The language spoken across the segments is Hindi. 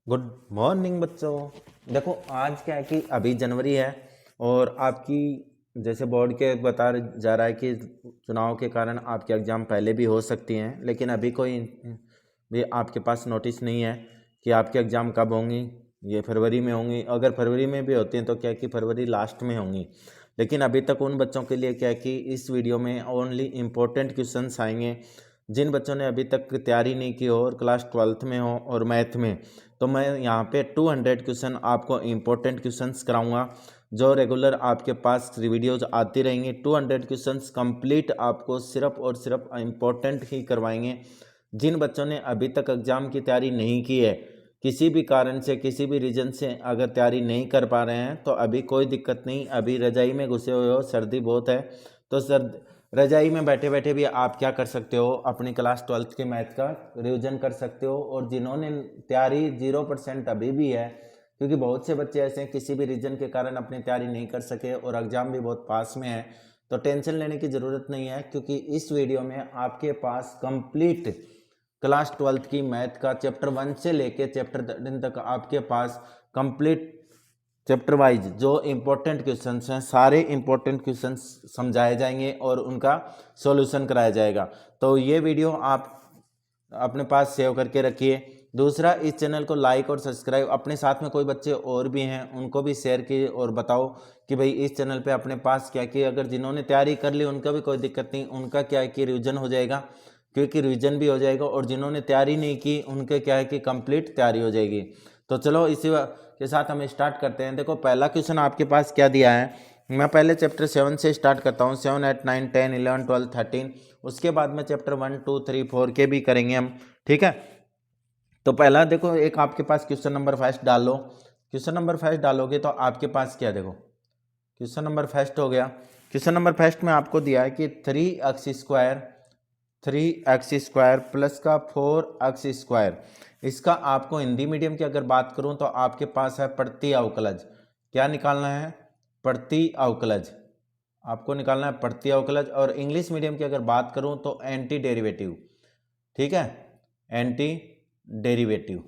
गुड मॉर्निंग बच्चों। देखो आज क्या है कि अभी जनवरी है और आपकी जैसे बोर्ड के बता जा रहा है कि चुनाव के कारण आपके एग्ज़ाम पहले भी हो सकती हैं, लेकिन अभी कोई भी आपके पास नोटिस नहीं है कि आपके एग्ज़ाम कब होंगी। ये फरवरी में होंगी, अगर फरवरी में भी होती हैं तो क्या है कि फरवरी लास्ट में होंगी। लेकिन अभी तक उन बच्चों के लिए क्या है कि इस वीडियो में ओनली इम्पोर्टेंट क्वेश्चंस आएंगे जिन बच्चों ने अभी तक तैयारी नहीं की हो और क्लास 12th में हो और मैथ में। तो मैं यहाँ पे 200 क्वेश्चन आपको इम्पोर्टेंट क्वेश्चंस कराऊंगा जो रेगुलर आपके पास वीडियोज आती रहेंगी। 200 क्वेश्चंस कंप्लीट आपको सिर्फ और सिर्फ इम्पोर्टेंट ही करवाएंगे। जिन बच्चों ने अभी तक एग्ज़ाम की तैयारी नहीं की है, किसी भी कारण से किसी भी रीज़न से अगर तैयारी नहीं कर पा रहे हैं तो अभी कोई दिक्कत नहीं। अभी रजाई में घुसे हुए हो, सर्दी बहुत है तो रजाई में बैठे बैठे भी आप क्या कर सकते हो, अपनी क्लास 12th के मैथ का रिवीजन कर सकते हो। और जिन्होंने तैयारी 0% अभी भी है, क्योंकि बहुत से बच्चे ऐसे हैं किसी भी रीजन के कारण अपनी तैयारी नहीं कर सके और एग्ज़ाम भी बहुत पास में है, तो टेंशन लेने की ज़रूरत नहीं है, क्योंकि इस वीडियो में आपके पास कंप्लीट क्लास 12th की मैथ का चैप्टर 1 से लेके चैप्टर 13 तक आपके पास कंप्लीट चैप्टर वाइज जो इम्पोर्टेंट क्वेश्चंस हैं, सारे इम्पोर्टेंट क्वेश्चंस समझाए जाएंगे और उनका सॉल्यूशन कराया जाएगा। तो ये वीडियो आप अपने पास सेव करके रखिए। दूसरा, इस चैनल को लाइक और सब्सक्राइब, अपने साथ में कोई बच्चे और भी हैं उनको भी शेयर कीजिए और बताओ कि भाई इस चैनल पे अपने पास क्या कि अगर जिन्होंने तैयारी कर ली उनका भी कोई दिक्कत नहीं, उनका क्या है कि रिवीजन हो जाएगा, क्योंकि रिवीजन भी हो जाएगा, और जिन्होंने तैयारी नहीं की उनके क्या है कि कंप्लीट तैयारी हो जाएगी। तो चलो इसी के साथ हम स्टार्ट करते हैं। देखो पहला क्वेश्चन आपके पास क्या दिया है, मैं पहले चैप्टर 7 से स्टार्ट करता हूँ। 7, 8, 9, 10, 11, 12, 13, उसके बाद में चैप्टर 1, 2, 3, 4 के भी करेंगे हम, ठीक है। तो पहला देखो, एक आपके पास क्वेश्चन नंबर फर्स्ट डाल लो। क्वेश्चन नंबर फर्स्ट डालोगे तो आपके पास क्या, देखो क्वेश्चन नंबर फर्स्ट हो गया। क्वेश्चन नंबर फर्स्ट में आपको दिया है कि 3x² प्लस का 4x²। इसका आपको हिंदी मीडियम की अगर बात करूं तो आपके पास है प्रति अवकलज। क्या निकालना है? प्रति अवकलज आपको निकालना है, प्रति अवकलज। और इंग्लिश मीडियम की अगर बात करूं तो एंटी डेरिवेटिव, ठीक है, एंटी डेरिवेटिव।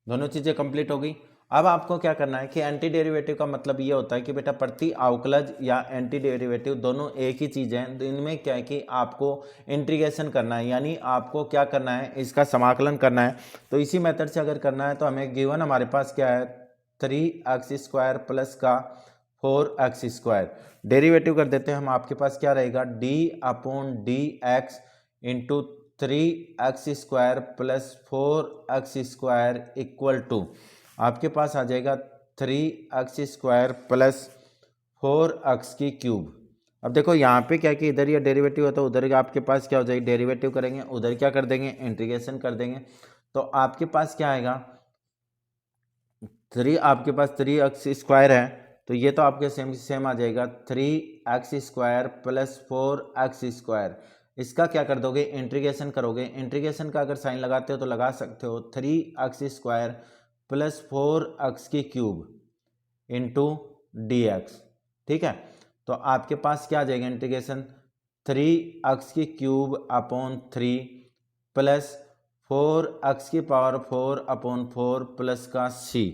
दोनों चीजें कंप्लीट हो गई। अब आपको क्या करना है कि एंटी डेरिवेटिव का मतलब ये होता है कि बेटा प्रति अवकलज या एंटी डेरिवेटिव दोनों एक ही चीज है। इनमें क्या है कि आपको इंटीग्रेशन करना है, यानी आपको क्या करना है, इसका समाकलन करना है। तो इसी मेथड से अगर करना है तो हमें गिवन हमारे पास क्या है, 3x² प्लस का 4x²। डेरिवेटिव कर देते हैं हम, आपके पास क्या रहेगा, d/dx into 3x² plus 4x² equal to आपके पास आ जाएगा 3x² प्लस 4x³। अब देखो यहाँ पे क्या कि इधर ये डेरिवेटिव है तो उधर आपके पास क्या हो जाएगी, डेरिवेटिव करेंगे, उधर क्या कर देंगे, इंटीग्रेशन कर देंगे। तो आपके पास क्या आएगा, आपके पास 3x² है तो ये तो आपके सेम आ जाएगा, 3x² प्लस 4x²। इसका क्या कर दोगे, इंटीग्रेशन करोगे। इंटीग्रेशन का अगर साइन लगाते हो तो लगा सकते हो 3x² plus 4x³ into dx, ठीक है। तो आपके पास क्या आ जाएगा, integration 3x³ plus 4x⁴ plus का c।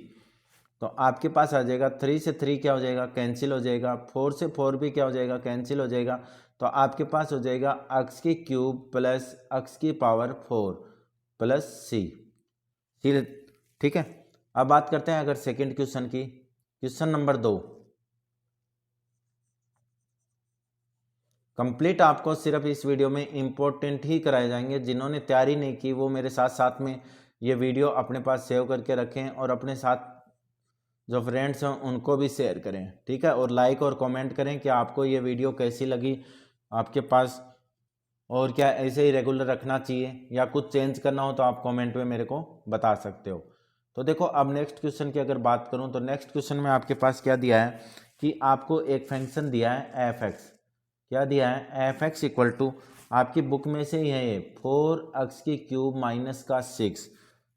तो आपके पास आ जाएगा 3 से 3 क्या हो जाएगा, कैंसिल हो जाएगा, 4 से 4 भी क्या हो जाएगा, कैंसिल हो जाएगा। तो आपके पास हो जाएगा x³ plus x⁴ plus c, ठीक है। अब बात करते हैं अगर सेकंड क्वेश्चन की, क्वेश्चन नंबर 2। कंप्लीट आपको सिर्फ इस वीडियो में इंपॉर्टेंट ही कराए जाएंगे। जिन्होंने तैयारी नहीं की वो मेरे साथ साथ में ये वीडियो अपने पास सेव करके रखें और अपने साथ जो फ्रेंड्स हैं उनको भी शेयर करें, ठीक है। और लाइक और कमेंट करें कि आपको ये वीडियो कैसी लगी आपके पास, और क्या ऐसे ही रेगुलर रखना चाहिए या कुछ चेंज करना हो तो आप कमेंट में मेरे को बता सकते हो। तो देखो अब नेक्स्ट क्वेश्चन की अगर बात करूं तो नेक्स्ट क्वेश्चन में आपके पास क्या दिया है कि आपको एक फंक्शन दिया है f(x), क्या दिया है, f(x) इक्वल टू, आपकी बुक में से ही है ये, 4x³ माइनस का 6।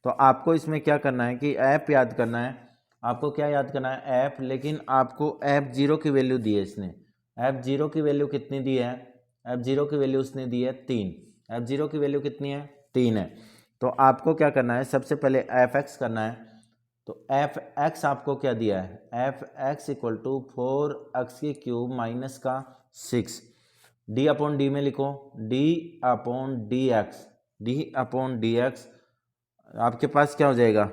तो आपको इसमें क्या करना है कि f याद करना है। आपको क्या याद करना है, f, लेकिन आपको f0 की वैल्यू दी है इसने। f0 की वैल्यू कितनी दी है, f0 की वैल्यू उसने दी है 3। f0 की वैल्यू कितनी है, 3 है। तो आपको क्या करना है, सबसे पहले एफ एक्स करना है। तो एफ एक्स आपको क्या दिया है, f x equal to 4x³ minus का 6। डी अपॉन डी में लिखो, d upon D x, d upon D x आपके पास क्या हो जाएगा,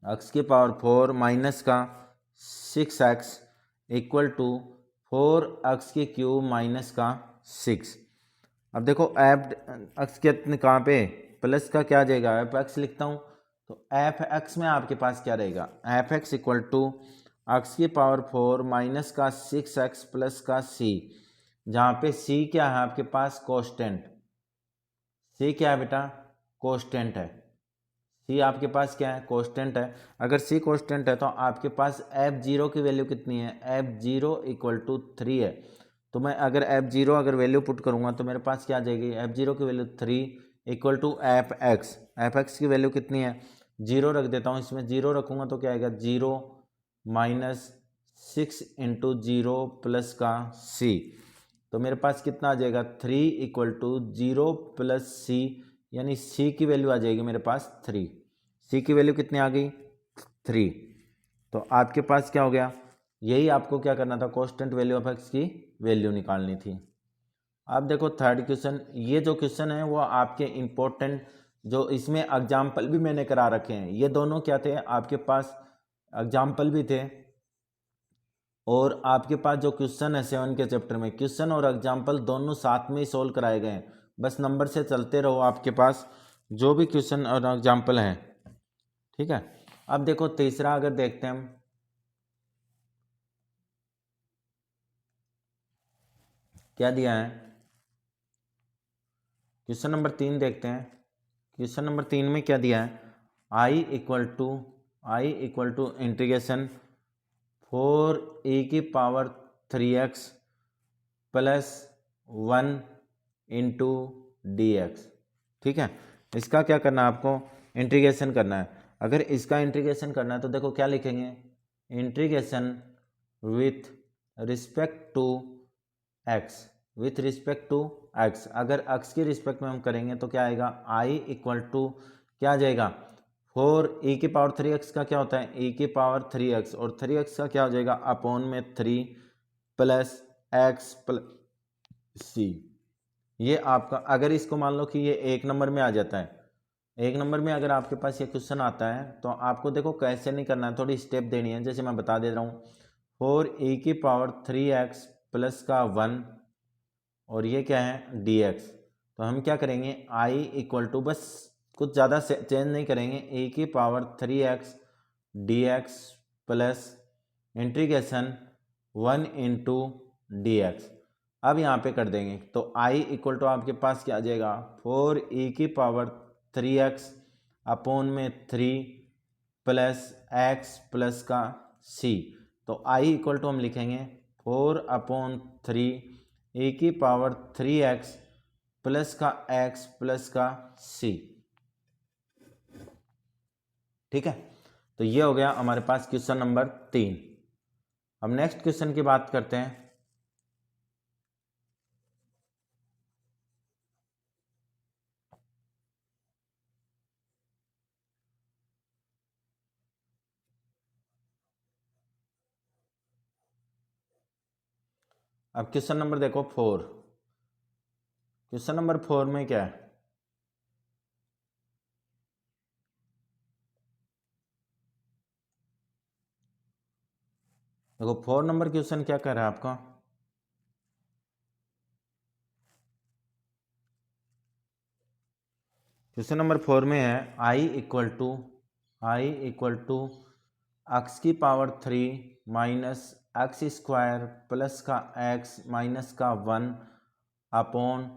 x⁴ माइनस का 6x equal to 4x³ minus का 6। अब देखो एफ एक्स कितने कहाँ पे, प्लस का क्या आ जाएगा, एफ एक्स लिखता हूँ। तो एफ एक्स में आपके पास क्या रहेगा, f x equal to x⁴ minus का 6x प्लस का c, जहाँ पे c क्या है आपके पास, कोस्टेंट। c क्या है बेटा, कोस्टेंट है। c आपके पास क्या है, कोस्टेंट है। अगर c कोस्टेंट है तो आपके पास f0 की वैल्यू कितनी है, f0 इक्वल टू 3 है। तो मैं अगर f0 अगर वैल्यू पुट करूंगा तो मेरे पास क्या आ जाएगी, f0 की value 3 equal to f x की वैल्यू कितनी है, 0 रख देता हूँ इसमें, 0 रखूंगा तो क्या आएगा, 0 माइनस 6 इंटू 0 प्लस का c। तो मेरे पास कितना आ जाएगा, 3 इक्वल टू 0 प्लस c, यानी c की वैल्यू आ जाएगी मेरे पास 3। c की वैल्यू कितनी आ गई, 3। तो आपके पास क्या हो गया, यही आपको क्या करना था, कांस्टेंट वैल्यू ऑफ एक्स की वैल्यू निकालनी थी। अब देखो थर्ड क्वेश्चन, ये जो क्वेश्चन है वो आपके इम्पोर्टेंट, जो इसमें एग्जाम्पल भी मैंने करा रखे हैं, ये दोनों क्या थे आपके पास, एग्जाम्पल भी थे और आपके पास जो क्वेश्चन है 7 के चैप्टर में, क्वेश्चन और एग्जाम्पल दोनों साथ में ही सोल्व कराए गए हैं। बस नंबर से चलते रहो, आपके पास जो भी क्वेश्चन और एग्जाम्पल हैं, ठीक है। अब देखो तीसरा अगर देखते हैं हम, क्या दिया है, क्वेश्चन नंबर 3 देखते हैं। क्वेश्चन नंबर 3 में क्या दिया है, I equal to integration 4e⁻3x plus 1 into D x, ठीक है। इसका क्या करना है, आपको इंटीग्रेशन करना है। अगर इसका इंटीग्रेशन करना है तो देखो क्या लिखेंगे, integration with respect to x, with respect to x. अगर एक्स के रिस्पेक्ट में हम करेंगे तो क्या आएगा, आई इक्वल टू क्या आ जाएगा, 4e⁻3x का क्या होता है, e⁻3x, और 3x का क्या हो जाएगा, अपॉन में 3 प्लस एक्स प्लस सी। ये आपका, अगर इसको मान लो कि ये 1 नंबर में आ जाता है, 1 नंबर में अगर आपके पास ये क्वेश्चन आता है तो आपको देखो कैसे नहीं करना है, थोड़ी स्टेप देनी है। जैसे मैं बता दे रहा हूँ, 4e⁻3x प्लस का 1 और ये क्या है dx। तो हम क्या करेंगे, i इक्वल टू, बस कुछ ज़्यादा चेंज नहीं करेंगे, e⁻3x dx plus integration 1 into D X. अब यहाँ पे कर देंगे तो i इक्वल टू आपके पास क्या आ जाएगा, 4e⁻3x अपॉन में 3 प्लस x प्लस का c। तो i इक्वल टू हम लिखेंगे 4/3 e⁻3x प्लस का x प्लस का c, ठीक है। तो ये हो गया हमारे पास क्वेश्चन नंबर 3। अब नेक्स्ट क्वेश्चन की बात करते हैं। अब क्वेश्चन नंबर देखो 4, क्वेश्चन नंबर 4 में क्या है, देखो 4 नंबर क्वेश्चन क्या कह रहा है आपका, क्वेश्चन नंबर 4 में है i equal to x⁻3 minus x² plus का x माइनस का 1 upon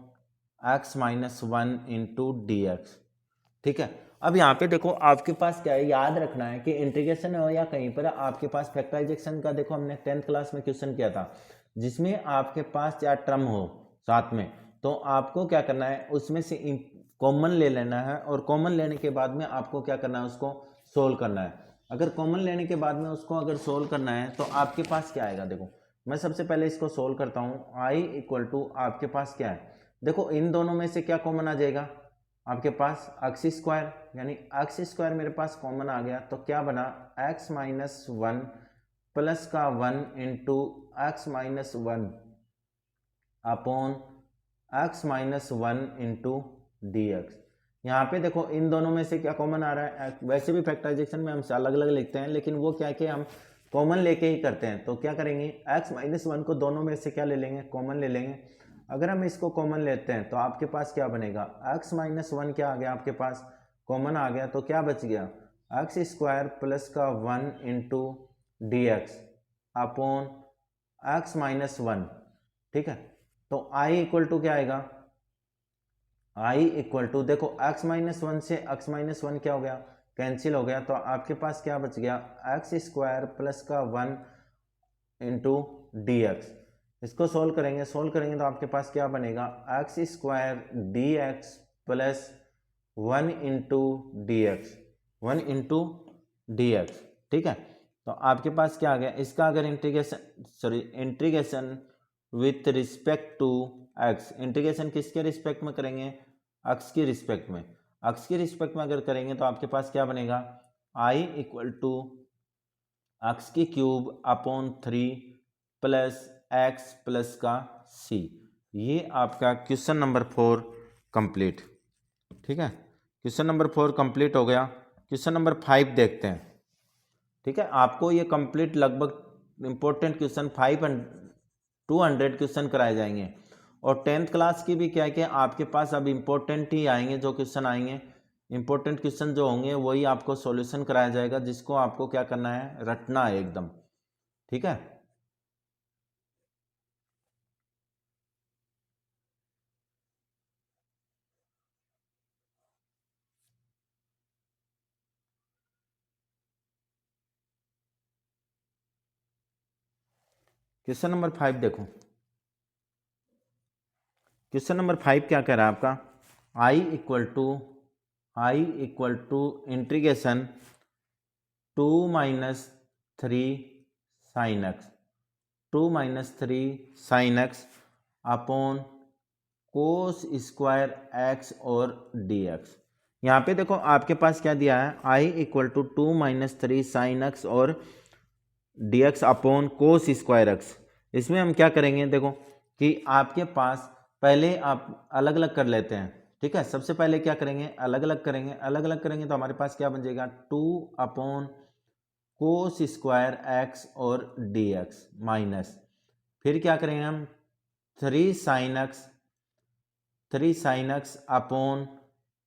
x minus 1 into D x, ठीक है। अब यहाँ पे देखो आपके पास क्या है, याद रखना है कि इंटीग्रेशन हो या कहीं पर आपके पास फैक्टराइजेशन का, देखो हमने 10th क्लास में क्वेश्चन किया था जिसमें आपके पास 4 टर्म हो साथ में, तो आपको क्या करना है, उसमें से कॉमन ले लेना है और कॉमन लेने के बाद में आपको क्या करना है, उसको सोल्व करना है। अगर कॉमन लेने के बाद में उसको अगर सोल्व करना है तो आपके पास क्या आएगा, देखो मैं सबसे पहले इसको सोल्व करता हूँ। i इक्वल टू आपके पास क्या है, देखो इन दोनों में से क्या कॉमन आ जाएगा आपके पास, एक्स स्क्वायर, यानी एक्स स्क्वायर मेरे पास कॉमन आ गया, तो क्या बना एक्स माइनस वन प्लस का one into x minus one upon x minus one into D X. यहाँ पे देखो इन दोनों में से क्या कॉमन आ रहा है, वैसे भी फैक्टराइजेशन में हम अलग अलग लिखते हैं, लेकिन वो क्या कि हम कॉमन लेके ही करते हैं। तो क्या करेंगे, एक्स माइनस वन को दोनों में से क्या ले लेंगे, कॉमन ले लेंगे। अगर हम इसको कॉमन लेते हैं तो आपके पास क्या बनेगा, एक्स माइनस वन क्या आ गया आपके पास, कॉमन आ गया, तो क्या बच गया एक्स स्क्वायर प्लस का one into D x upon x minus one. ठीक है, तो i इक्वल टू क्या आएगा, i इक्वल टू देखो x माइनस वन से x माइनस वन क्या हो गया, कैंसिल हो गया, तो आपके पास क्या बच गया एक्स स्क्वायर प्लस का वन इंटू डी एक्स। इसको सोल्व करेंगे तो आपके पास क्या बनेगा x square D x plus one into D x, one into D x. ठीक है, तो आपके पास क्या आ गया, इसका अगर integration with respect to x, integration किसके रिस्पेक्ट में करेंगे, एक्स की रिस्पेक्ट में, एक्स की रिस्पेक्ट में अगर करेंगे तो आपके पास क्या बनेगा आई इक्वल टू एक्स की cube upon three plus x plus का सी। ये आपका क्वेश्चन नंबर 4 कंप्लीट। ठीक है, क्वेश्चन नंबर 4 कंप्लीट हो गया। क्वेश्चन नंबर 5 देखते हैं। ठीक है, आपको ये कंप्लीट लगभग इंपॉर्टेंट क्वेश्चन 200 क्वेश्चन कराए जाएंगे, और 10th क्लास की भी क्या है कि आपके पास अब इंपॉर्टेंट ही आएंगे, जो क्वेश्चन आएंगे इंपॉर्टेंट क्वेश्चन जो होंगे वही आपको सॉल्यूशन कराया जाएगा, जिसको आपको क्या करना है, रटना है एकदम। ठीक है, क्वेश्चन नंबर 5 देखो। क्वेश्चन नंबर 5 क्या कह रहा है आपका, I equal to integration 2 minus three sine X, 2 minus three sine x upon cos square X और डी एक्स। यहाँ पे देखो आपके पास क्या दिया है, I equal to 2 minus three sine X और D x upon cos square X. इसमें हम क्या करेंगे, देखो कि आपके पास पहले आप अलग अलग कर लेते हैं। ठीक है, सबसे पहले क्या करेंगे, अलग अलग करेंगे, अलग अलग करेंगे तो हमारे पास क्या बन जाएगा, to upon cos square X और डी एक्स माइनस, फिर क्या करेंगे हम three sine x upon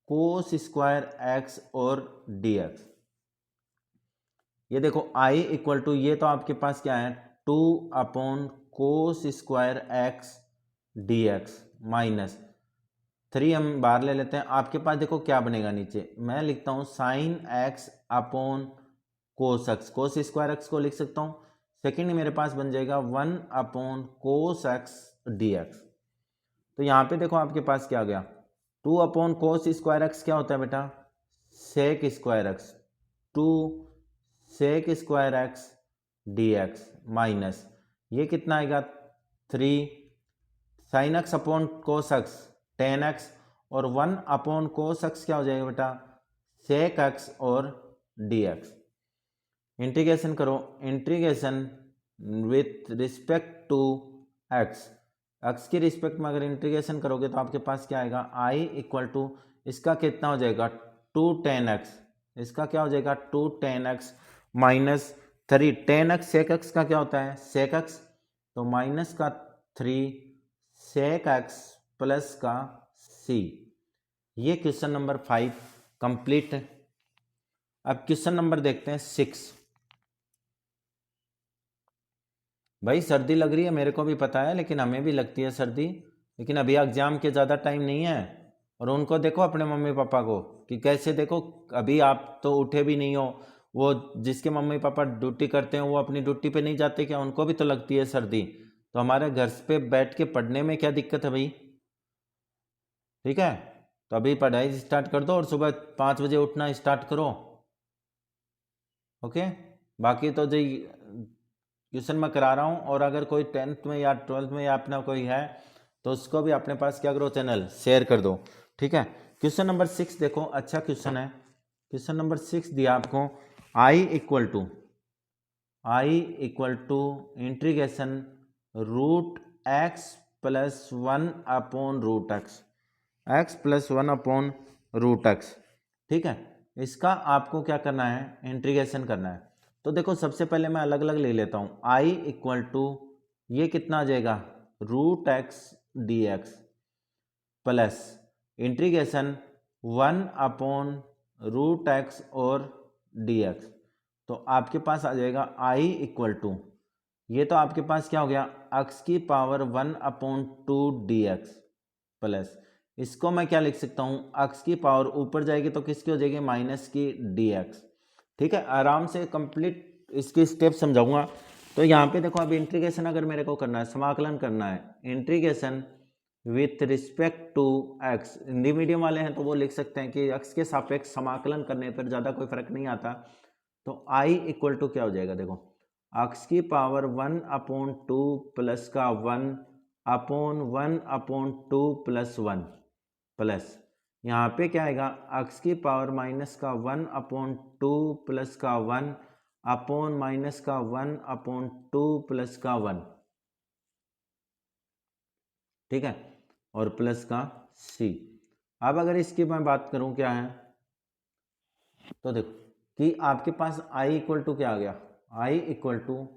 cos square X और डी एक्स। ये देखो आई इक्वल टू, ये तो आपके पास क्या है, to upon cos square x d x minus three, हम बाहर ले लेते हैं। आपके पास देखो क्या बनेगा, नीचे मैं लिखता हूँ sine x upon cos x, cos square x को लिख सकता हूँ। सेकेंड मेरे पास बन जाएगा one upon cos x d x. तो यहाँ पे देखो आपके पास क्या आ गया, two upon cos square x क्या होता है बेटा, sec square x, two sec square x d x minus ये कितना आएगा, three sine x upon cos x tan x, और वन अपॉन कोस एक्स क्या हो जाएगा बेटा, सेक एक्स और डी एक्स। इंटीग्रेशन करो, integration with respect to x, x की रिस्पेक्ट में अगर इंटीग्रेशन करोगे तो आपके पास क्या आएगा, आई इक्वल टू इसका कितना हो जाएगा, टू टेन एक्स, इसका क्या हो जाएगा, two tan x minus three, tan x sec x का क्या होता है, सेक एक्स, तो माइनस का थ्री सेक एक्स प्लस का सी। ये क्वेश्चन नंबर 5 कंप्लीट है। अब क्वेश्चन नंबर देखते हैं 6। भाई सर्दी लग रही है, मेरे को भी पता है, लेकिन हमें भी लगती है सर्दी, लेकिन अभी एग्जाम के ज़्यादा टाइम नहीं है। और उनको देखो अपने मम्मी पापा को कि कैसे, देखो अभी आप तो उठे भी नहीं हो, वो जिसके मम्मी पापा ड्यूटी करते हैं वो अपनी ड्यूटी पे नहीं जाते क्या, उनको भी तो लगती है सर्दी। तो हमारे घर पे बैठ के पढ़ने में क्या दिक्कत है भाई। ठीक है, तो अभी पढ़ाई स्टार्ट कर दो और सुबह 5 बजे उठना स्टार्ट करो। ओके, बाकी तो जो ट्यूशन में करा रहा हूँ, और अगर कोई 10th में या 12th में या अपना कोई है तो उसको भी अपने पास क्या करो, चैनल शेयर कर दो। ठीक है, क्वेश्चन नंबर 6 देखो, अच्छा क्वेश्चन है। क्वेश्चन नंबर 6 दिया आपको, I equal to integration root x plus 1/√x, X plus 1/√x। ठीक है, इसका आपको क्या करना है, इंटीग्रेशन करना है। तो देखो सबसे पहले मैं अलग अलग ले लेता हूँ। आई इक्वल टू ये कितना आ जाएगा, √x dx plus integration 1/√x और dx। तो आपके पास आ जाएगा आई इक्वल टू, ये तो आपके पास क्या हो गया, x की पावर 1/2 dx प्लस, इसको मैं क्या लिख सकता हूँ, x की पावर ऊपर जाएगी तो किसकी हो जाएगी, माइनस की dx। ठीक है, आराम से कंप्लीट इसकी स्टेप समझाऊंगा। तो यहाँ पे देखो, अब इंटीग्रेशन अगर मेरे को करना है, समाकलन करना है, integration with respect to x, Hindi medium वाले हैं तो वो लिख सकते हैं कि x के सापेक्ष समाकलन करने पर ज़्यादा कोई फर्क नहीं आता। तो i इक्वल टू क्या हो जाएगा, देखो x की पावर 1/2 प्लस का 1/1/2 प्लस 1 प्लस, यहाँ पे क्या आएगा, x की पावर माइनस का 1/2 प्लस का 1 अपॉन माइनस का 1/2 प्लस का 1। ठीक है, और प्लस का c। अब अगर इसकी मैं बात करूं क्या है, तो देखो कि आपके पास i इक्वल टू क्या आ गया, i इक्वल टू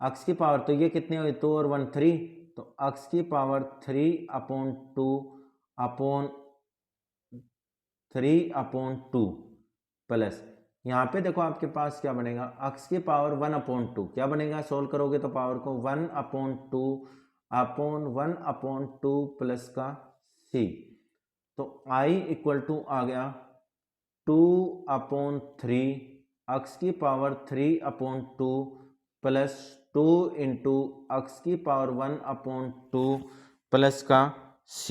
x की पावर, तो ये कितने हुए, 2 और 1 3, तो x की पावर 3/2 अपॉन 3/2 प्लस, यहाँ पे देखो आपके पास क्या बनेगा, x की पावर 1/2 क्या बनेगा, सोल्व करोगे तो पावर को 1/2 अपॉन 1/2 प्लस का c। तो i इक्वल टू आ गया 2/3, x की पावर 3/2 प्लस 2 इंटू एक्स की पावर 1/2 प्लस का c।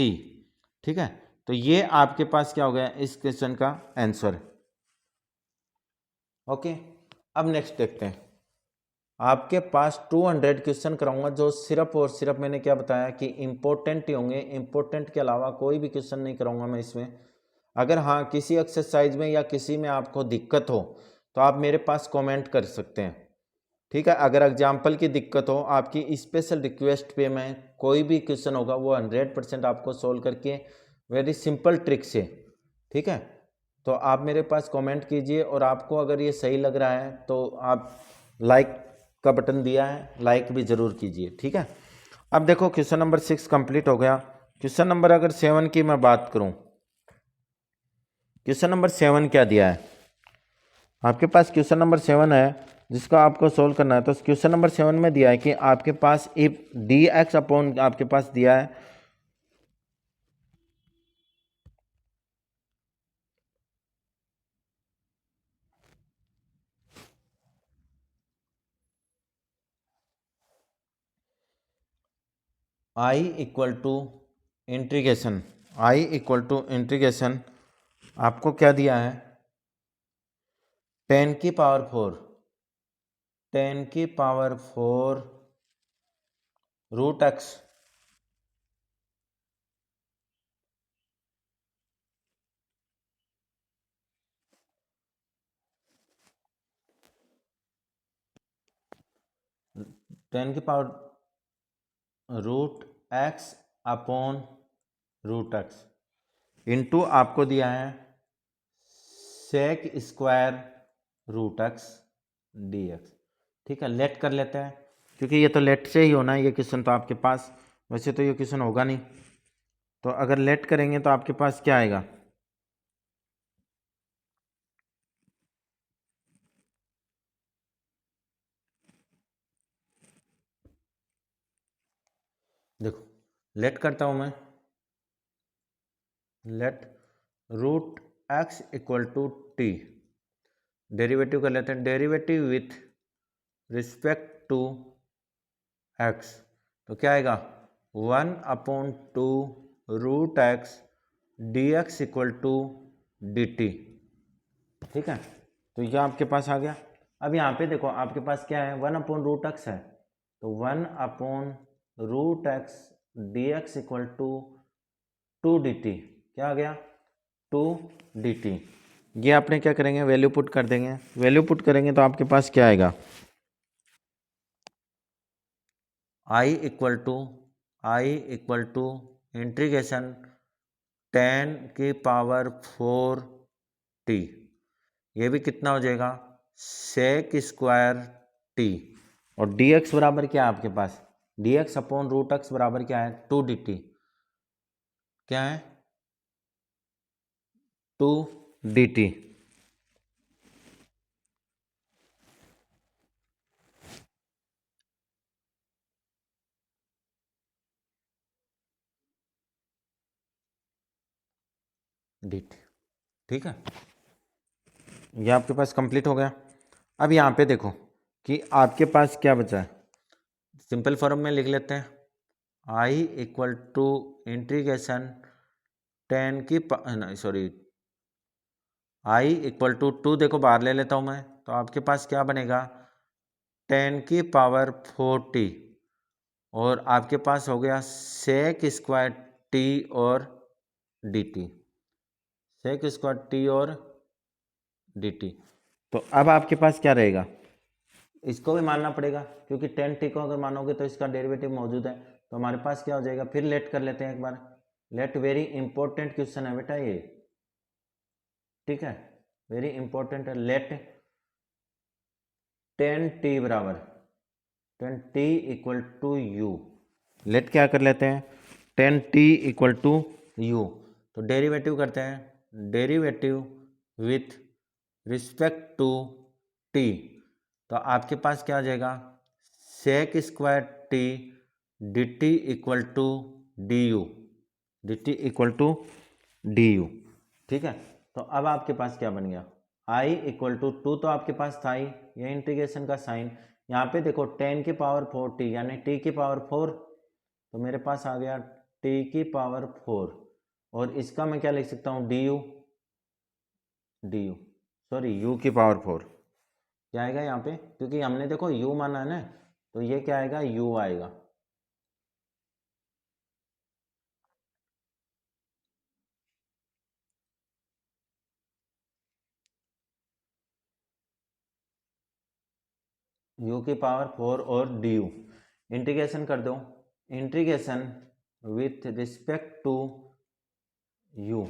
ठीक है, तो ये आपके पास क्या हो गया, इस क्वेश्चन का आंसर। ओके, अब नेक्स्ट देखते हैं। आपके पास 200 क्वेश्चन कराऊंगा, जो सिर्फ और सिर्फ मैंने क्या बताया कि इंपॉर्टेंट ही होंगे, इंपॉर्टेंट के अलावा कोई भी क्वेश्चन नहीं कराऊंगा मैं इसमें। अगर हाँ किसी एक्सरसाइज में या किसी में आपको दिक्कत हो तो आप मेरे पास कमेंट कर सकते हैं। ठीक है, अगर एग्जाम्पल की दिक्कत हो, आपकी स्पेशल रिक्वेस्ट पे मैं कोई भी क्वेश्चन होगा वो 100% आपको सोल्व करके वेरी सिंपल ट्रिक से। ठीक है, तो आप मेरे पास कमेंट कीजिए, और आपको अगर ये सही लग रहा है तो आप लाइक का बटन दिया है, लाइक भी ज़रूर कीजिए। ठीक है, अब देखो क्वेश्चन नंबर 6 कंप्लीट हो गया। क्वेश्चन नंबर अगर 7 की मैं बात करूं, क्वेश्चन नंबर 7 क्या दिया है आपके पास, क्वेश्चन नंबर 7 है जिसका आपको सोल्व करना है। तो क्वेश्चन नंबर 7 में दिया है कि आपके पास इफ dx अपॉन आपके पास दिया है i equal to integration, i equal to integration आपको क्या दिया है, 10 की पावर 4, 10 की पावर 4 √x, टेन की power √x upon √x into आपको दिया है सेक स्क्वायर √x dx। ठीक है, लेट कर लेते हैं, क्योंकि ये तो लेट से ही होना है ये क्वेश्चन तो आपके पास, वैसे तो ये क्वेश्चन होगा नहीं। तो अगर लेट करेंगे तो आपके पास क्या आएगा, देखो लेट करता हूं मैं, let √x equal to t, derivative कर लेते हैं, derivative with respect to x, तो क्या आएगा 1/2 √x dx equal to dt। ठीक है, तो यह आपके पास आ गया। अब यहाँ पे देखो आपके पास क्या है, 1/√x है, तो 1/√x dx equal to 2 dt। क्या आ गया? 2 dt। ये आपने क्या करेंगे, वैल्यू पुट कर देंगे। वैल्यू पुट करेंगे तो आपके पास क्या आएगा, I equal to integration 10⁴t। ये भी कितना हो जाएगा, sec² t। और dx बराबर क्या है आपके पास, dx अपॉन रूट एक्स बराबर क्या है, 2 dt। क्या है, 2 dt। dt, ठीक है। ये आपके पास कंप्लीट हो गया। अब यहाँ पे देखो कि आपके पास क्या बचा है, सिंपल फॉर्म में लिख लेते हैं। I इक्वल टू इंटीग्रेशन 10 की सॉरी I इक्वल टू 2, देखो बाहर ले लेता हूँ मैं, तो आपके पास क्या बनेगा, 10⁴t। और आपके पास हो गया sec² और dt, sec² और dt। तो अब आपके पास क्या रहेगा, इसको भी मानना पड़ेगा क्योंकि 10t को अगर मानोगे तो इसका डेरिवेटिव मौजूद है। तो हमारे पास क्या हो जाएगा, फिर लेट कर लेते हैं एक बार। लेट वेरी इंपॉर्टेंट क्वेश्चन है बेटा ये, ठीक है, वेरी इंपॉर्टेंट है। लेट 10t बराबर 10t equal to you. Late क्या कर लेते हैं, 10t इक्वल टू यू। तो डेरिवेटिव करते हैं, derivative with respect to t। तो आपके पास क्या आ जाएगा, sec² t dt equal to d u, dt equal to d u, ठीक है। तो अब आपके पास क्या बन गया, I इक्वल टू 2 तो आपके पास था ही, ये इंटीग्रेशन का साइन। यहाँ पे देखो 10⁴t यानी t की पावर 4, तो मेरे पास आ गया t की पावर 4। और इसका मैं क्या लिख सकता हूँ, डी यू सॉरी u की पावर 4। क्या आएगा यहाँ पे, क्योंकि हमने देखो u माना है ना, तो ये क्या आएगा, u आएगा। u की पावर 4 और डी यू। इंटीग्रेशन कर दो, integration with respect to u।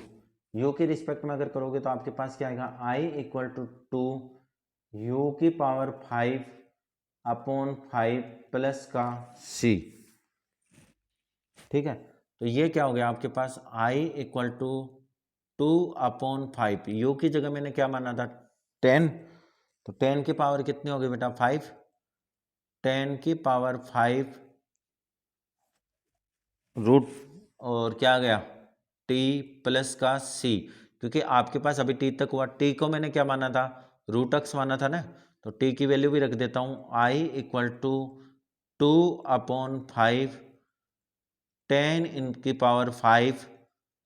u की रिस्पेक्ट में अगर करोगे तो आपके पास क्या आएगा, I इक्वल टू 2 u की पावर 5 अपॉन 5 प्लस का c, ठीक है। तो ये क्या हो गया आपके पास, I equal to 2 upon 5, u की जगह मैंने क्या माना था, 10। तो 10 की पावर कितनी होगी बेटा, 5। 10 की पावर 5 रूट और क्या आ गया, t प्लस का c। क्योंकि आपके पास अभी t तक हुआ, t को मैंने क्या माना था, रूट एक्स माना था ना, तो t की वैल्यू भी रख देता हूँ। I इक्वल टू 2 अपॉन 5 10 इनकी पावर 5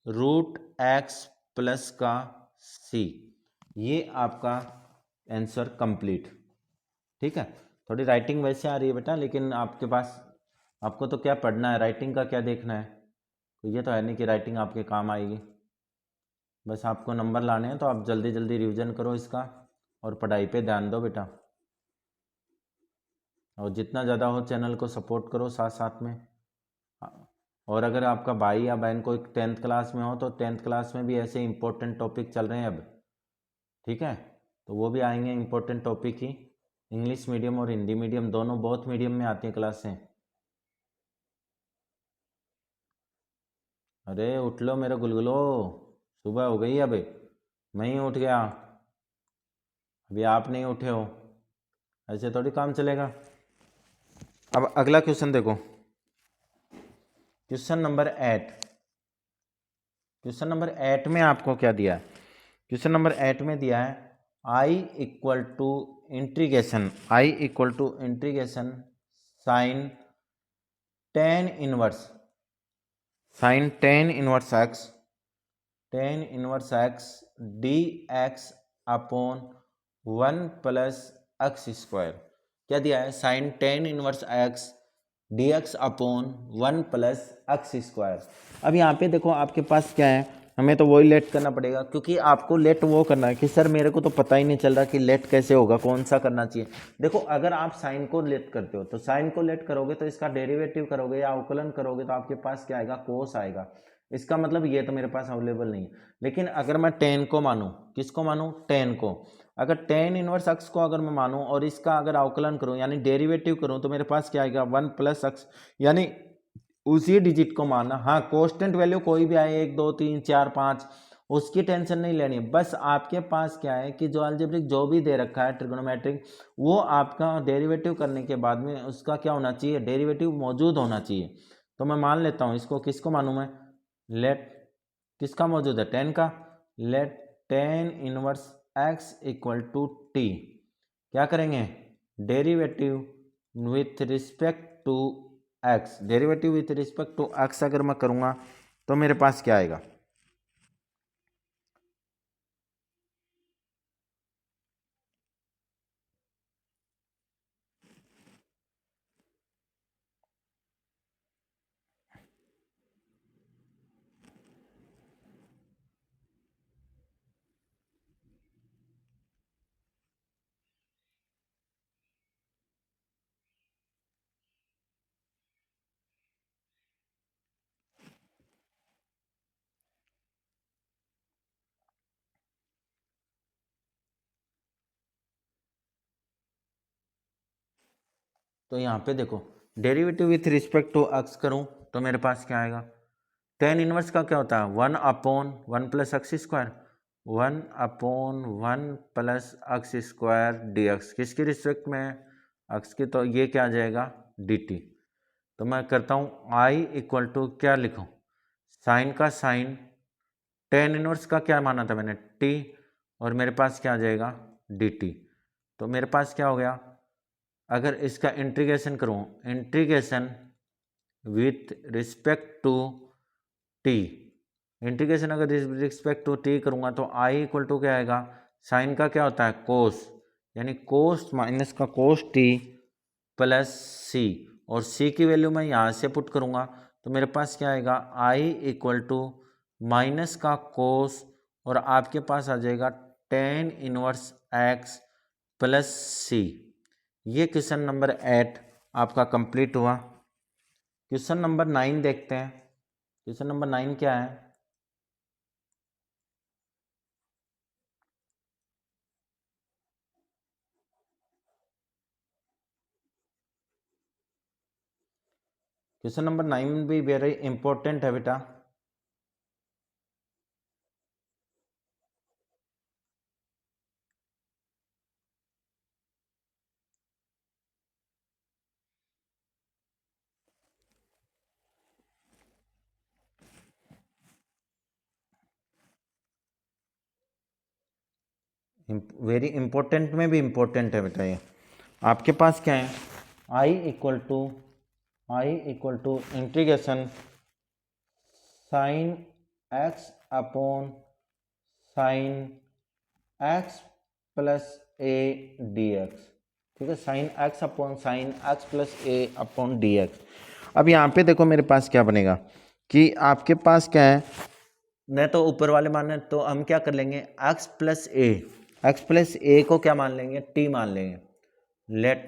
रूट एक्स प्लस का c। ये आपका आंसर कंप्लीट, ठीक है। थोड़ी राइटिंग वैसे आ रही है बेटा, लेकिन आपके पास, आपको तो क्या पढ़ना है, राइटिंग का क्या देखना है। तो ये तो है नहीं कि राइटिंग आपके काम आएगी, बस आपको नंबर लाने हैं। तो आप जल्दी जल्दी रिवीजन करो इसका और पढ़ाई पे ध्यान दो बेटा। और जितना ज़्यादा हो चैनल को सपोर्ट करो साथ साथ में। और अगर आपका भाई या बहन कोई 10th क्लास में हो तो 10th क्लास में भी ऐसे इंपॉर्टेंट टॉपिक चल रहे हैं अब, ठीक है। तो वो भी आएंगे इंपॉर्टेंट टॉपिक ही, इंग्लिश मीडियम और हिंदी मीडियम दोनों, बहुत मीडियम में आती हैं क्लासें। अरे उठ लो मेरे गुलगुलो, सुबह हो गई अब, मैं ही उठ गया, अभी आप नहीं उठे हो, ऐसे थोड़ी काम चलेगा। अब अगला क्वेश्चन देखो, क्वेश्चन नंबर 8। क्वेश्चन नंबर 8 में आपको क्या दिया है, क्वेश्चन नंबर 8 में दिया है I equal to integration, I equal to integration sine tan inverse x d x upon 1 plus x square. क्या दिया है, sine 10 inverse x dx upon 1 plus x square. अब यहाँ पे देखो आपके पास क्या है, हमें तो वही लेट करना पड़ेगा, क्योंकि आपको लेट वो करना है कि सर मेरे को तो पता ही नहीं चल रहा कि लेट कैसे होगा, कौन सा करना चाहिए। देखो अगर आप साइन को लेट करते हो तो साइन को लेट करोगे तो इसका डेरिवेटिव करोगे या अवकलन करोगे तो आपके पास क्या आएगा, कोस आएगा। इसका मतलब ये तो मेरे पास अवेलेबल नहीं है। लेकिन अगर मैं टेन को मानूं, किसको मानूं, टेन को, अगर टेन इनवर्स एक्स को अगर मैं मानूं और इसका अगर अवकलन करूं यानी डेरिवेटिव करूं तो मेरे पास क्या आएगा, 1 प्लस एक्स, यानी उसी डिजिट को मानना। हाँ कांस्टेंट वैल्यू कोई भी आए, 1 2 3 4 5, उसकी टेंशन नहीं लेनी है। बस आपके पास क्या है कि जो अलजेब्रिक जो भी दे रखा है ट्रिग्नोमेट्रिक, वो आपका डेरिवेटिव करने के बाद में उसका क्या होना चाहिए, डेरिवेटिव मौजूद होना चाहिए। तो मैं मान लेता हूँ इसको, किसको मानूँ मैं, लेट किसका मौजूद है, टेन का, let tan inverse x equal to t, क्या करेंगे, derivative with respect to x, derivative with respect to x अगर मैं करूँगा तो मेरे पास क्या आएगा, तो यहाँ पे देखो derivative with respect to x करूँ तो मेरे पास क्या आएगा, टेन इनवर्स का क्या होता है, 1 upon 1 plus x square, 1 upon 1 plus x square D x, किसकी रिस्पेक्ट में है, एक्स की, तो ये क्या आ जाएगा, डी टी। तो मैं करता हूँ आई इक्वल टू क्या लिखूँ, साइन का साइन, टेन इनवर्स का क्या माना था मैंने, टी, और मेरे पास क्या आ जाएगा, डी टी। तो मेरे पास क्या हो गया, अगर इसका इंटीग्रेशन करूँ, integration with respect to t, integration अगर रिस्पेक्ट टू टी करूँगा तो आई इक्वल टू क्या आएगा, साइन का क्या होता है, कोस, यानी कोस माइनस का कोस टी प्लस सी, और सी की वैल्यू मैं यहाँ से पुट करूँगा तो मेरे पास क्या आएगा, आई इक्वल टू माइनस का कोस, और आपके पास आ जाएगा टेन इनवर्स एक्स प्लस सी। ये क्वेश्चन नंबर 8 आपका कंप्लीट हुआ। क्वेश्चन नंबर 9 देखते हैं। क्वेश्चन नंबर 9 क्या है, क्वेश्चन नंबर 9 भी वेरी इंपॉर्टेंट है बेटा। वेरी इंपॉर्टेंट में भी इंपॉर्टेंट है बेटा। ये आपके पास क्या है, I equal to integration sine x upon sine X plus A D x, ठीक है, sine x upon sine X plus A upon D X. अब यहाँ पे देखो मेरे पास क्या बनेगा कि आपके पास क्या है, नहीं तो ऊपर वाले माने तो हम क्या कर लेंगे, x plus a, x plus a को क्या मान लेंगे, टी मान लेंगे, let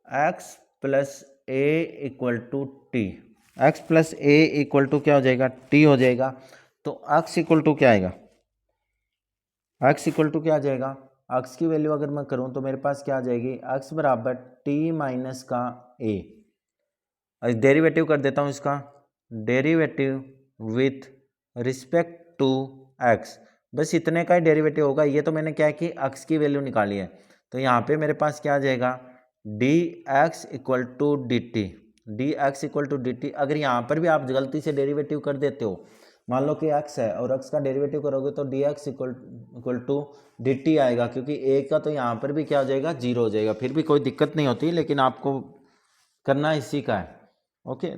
x plus a equal to t, x plus a equal to क्या हो जाएगा, टी हो जाएगा। तो एक्स इक्वल टू क्या आएगा, एक्स इक्वल टू क्या आ जाएगा, एक्स की वैल्यू अगर मैं करूं तो मेरे पास क्या आ जाएगी, एक्स बराबर टी माइनस का ए, डेरिवेटिव कर देता हूं इसका, derivative with respect to x, बस इतने का ही डेरिवेटिव होगा। ये तो मैंने क्या है कि एक्स की वैल्यू निकाली है, तो यहाँ पे मेरे पास क्या आ जाएगा, d x equal to d t, d x equal to d t. अगर यहाँ पर भी आप गलती से डेरिवेटिव कर देते हो, मान लो कि x है और x का डेरिवेटिव करोगे तो d x equal to d t आएगा, क्योंकि a का तो यहाँ पर भी क्या हो जाएगा, जीरो हो जाएगा। फिर भी कोई दिक्कत नहीं होती, लेकिन आपको करना इसी का है। Okay,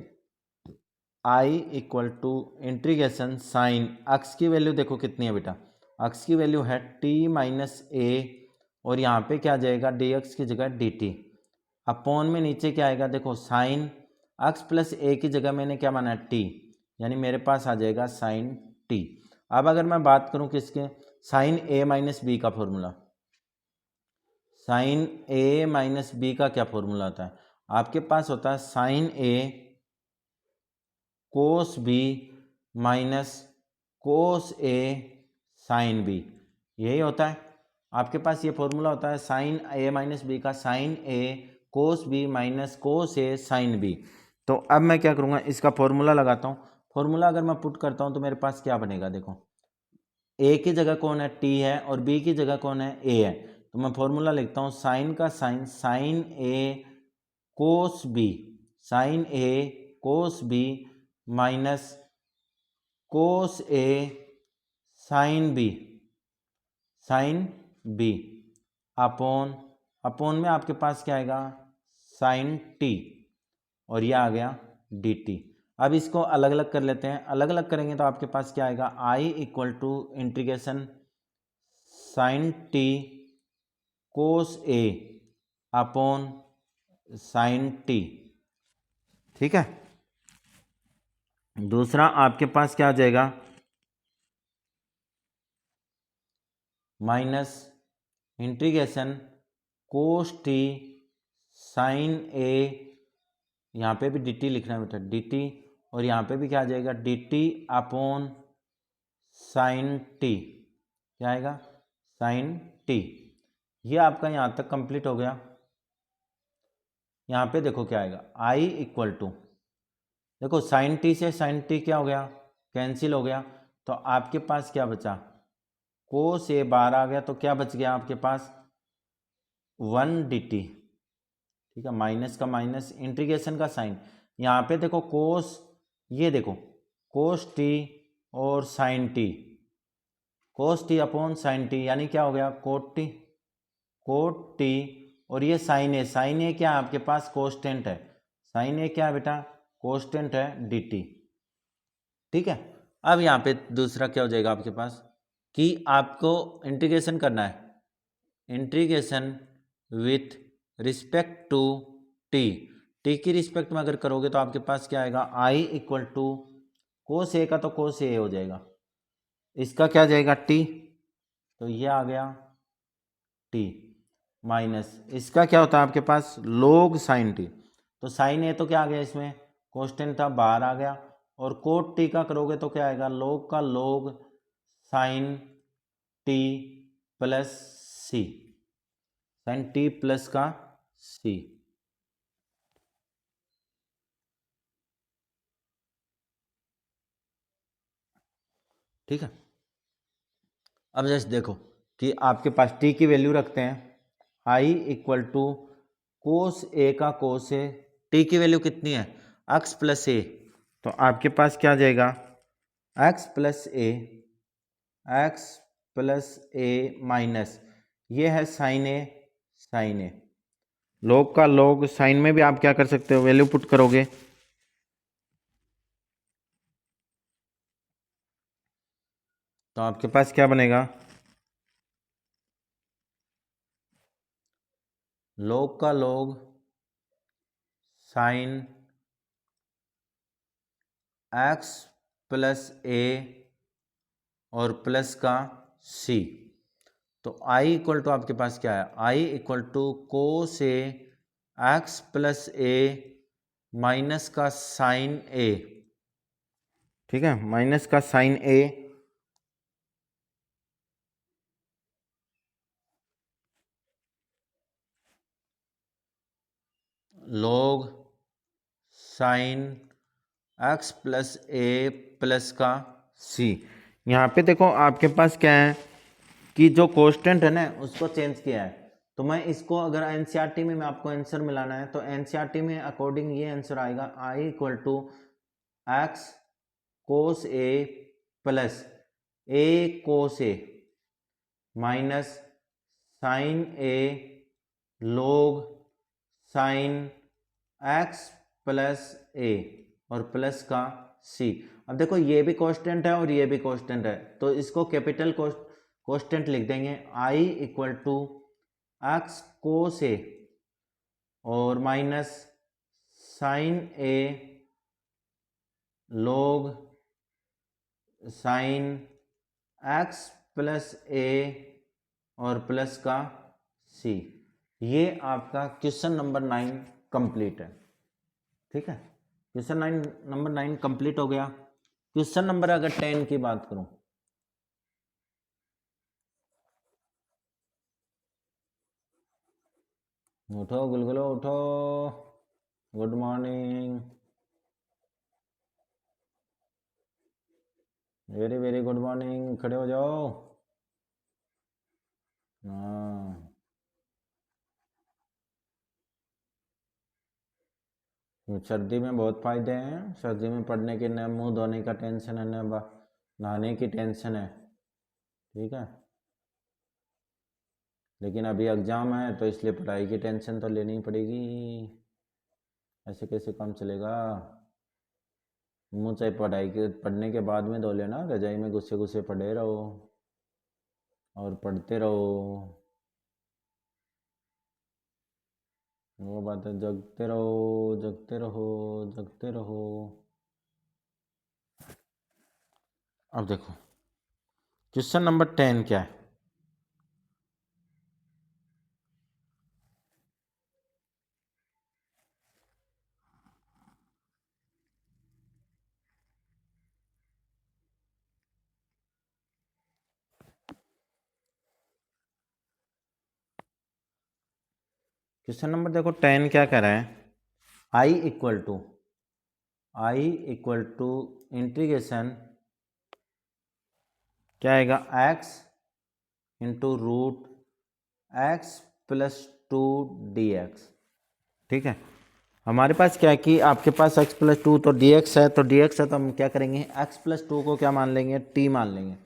I equal to integration sine, x की वैल्यू देखो कितनी है बेटा, एक्स की वैल्यू है टी माइनस ए, और यहाँ पे क्या आ जाएगा, डी एक्स की जगह डी टी, अपॉन में नीचे क्या आएगा, देखो साइन एक्स प्लस ए की जगह मैंने क्या माना टी, यानी मेरे पास आ जाएगा साइन टी। अब अगर मैं बात करूं किसके, साइन ए माइनस बी का फॉर्मूला, साइन ए माइनस बी का क्या फॉर्मूला होता है, आपके पास होता है sign A cos B minus cos A sine B, यही होता है आपके पास, ये फॉर्मूला होता है साइन ए माइनस बी का, sine A cos B minus cos A sine B. तो अब मैं क्या करूँगा, इसका फॉर्मूला लगाता हूँ। फॉर्मूला अगर मैं पुट करता हूँ तो मेरे पास क्या बनेगा, देखो ए की जगह कौन है, टी है, और बी की जगह कौन है, ए है। तो मैं फॉर्मूला लिखता हूँ साइन का sine, sine A cos B, sine A cos B minus cos A sine B, sine B upon, upon में आपके पास क्या आएगा साइन टी, और ये आ गया डी टी। अब इसको अलग अलग कर लेते हैं, अलग अलग करेंगे तो आपके पास क्या आएगा, I equal to integration sine T cos A upon sine T, ठीक है। दूसरा आपके पास क्या आ जाएगा, minus integration cos T sine A, यहाँ पे भी डी टी लिखना है बेटा, डी टी, और यहाँ पे भी क्या आ जाएगा d t upon sine T, क्या आएगा साइन टी। ये आपका यहाँ तक कंप्लीट हो गया। यहाँ पे देखो क्या आएगा, आई इक्वल टू, देखो साइन टी से साइन टी क्या हो गया, कैंसिल हो गया, तो आपके पास क्या बचा, कोस ए बार आ गया, तो क्या बच गया आपके पास 1 डी टी, ठीक है, माइनस का माइनस इंटीग्रेशन का साइन, यहाँ पे देखो कोस, ये देखो कोस टी और sign T, cos t upon sine T, यानी क्या हो गया कोट टी, कोट टी, और ये साइन ए, साइन ए क्या है आपके पास कोस्टेंट है, साइन ए क्या है बेटा कोस्टेंट है डी टी, ठीक है। अब यहाँ पे दूसरा क्या हो जाएगा आपके पास, कि आपको इंटीग्रेशन करना है, integration with respect to t, t की रिस्पेक्ट में अगर करोगे तो आपके पास क्या आएगा, आई इक्वल टू कोस ए का तो कोस ए हो जाएगा, इसका क्या जाएगा टी, तो ये आ गया टी, माइनस इसका क्या होता है आपके पास लोग साइन टी, तो साइन ए तो क्या आ गया इसमें कोस्टेंट था बाहर आ गया, और कोट टी का करोगे तो क्या आएगा लोग का लोग साइन टी प्लस सी, साइन टी प्लस का सी, ठीक है। अब जैसे देखो कि आपके पास टी की वैल्यू रखते हैं, आई इक्वल टू कोस ए का कोस ए, टी की वैल्यू कितनी है एक्स प्लस ए, तो आपके पास क्या आ जाएगा x plus a, x plus A minus ये है sign A, sign A, log का लॉग, साइन में भी आप क्या कर सकते हो वैल्यू पुट करोगे, तो आपके पास क्या बनेगा लॉग का log sine X plus A और प्लस का सी, तो आई इक्वल टू आपके पास क्या है, I equal to cos A x plus A minus का साइन ए, ठीक है, माइनस का sine A log sine X plus A plus का सी। यहाँ पे देखो आपके पास क्या है कि जो कांस्टेंट है ना उसको चेंज किया है, तो मैं इसको अगर एनसीईआरटी में मैं आपको आंसर मिलाना है तो एनसीईआरटी में अकॉर्डिंग ये आंसर आएगा I equal to X cos A plus A cos A minus sine A log sine X plus A और प्लस का सी। अब देखो ये भी कांस्टेंट है और ये भी कांस्टेंट है, तो इसको कैपिटल कांस्टेंट लिख देंगे, आई इक्वल टू एक्स कोस ए और minus sine A log sign X plus A और प्लस का सी। ये आपका क्वेश्चन नंबर 9 कंप्लीट है। ठीक है, क्वेश्चन नंबर 9 कंप्लीट हो गया। क्वेश्चन नंबर अगर 10 की बात करूं, उठो गुलगुलो उठो, good morning, very very good morning, खड़े हो जाओ। हाँ, सर्दी में बहुत फायदे हैं। सर्दी में पढ़ने के, न मुंह धोने का टेंशन है, न नहाने की टेंशन है। ठीक है, लेकिन अभी एग्जाम है तो इसलिए पढ़ाई की टेंशन तो लेनी पड़ेगी। ऐसे कैसे काम चलेगा। मुँह चाहे पढ़ाई के पढ़ने के बाद में धो लेना, रजाई में गुस्से गुस्से पढ़े रहो और पढ़ते रहो। वो बात है, जगते रहो जगते रहो जगते रहो। अब देखो क्वेश्चन नंबर 10 क्या है। क्वेश्चन नंबर देखो 10 क्या कह रहा है। आई इक्वल टू इंटीग्रेशन क्या आएगा, x into root x plus 2 d x. ठीक है, हमारे पास क्या है कि आपके पास x प्लस 2 तो dx है, तो dx है तो हम क्या करेंगे, x प्लस 2 को क्या मान लेंगे, t मान लेंगे।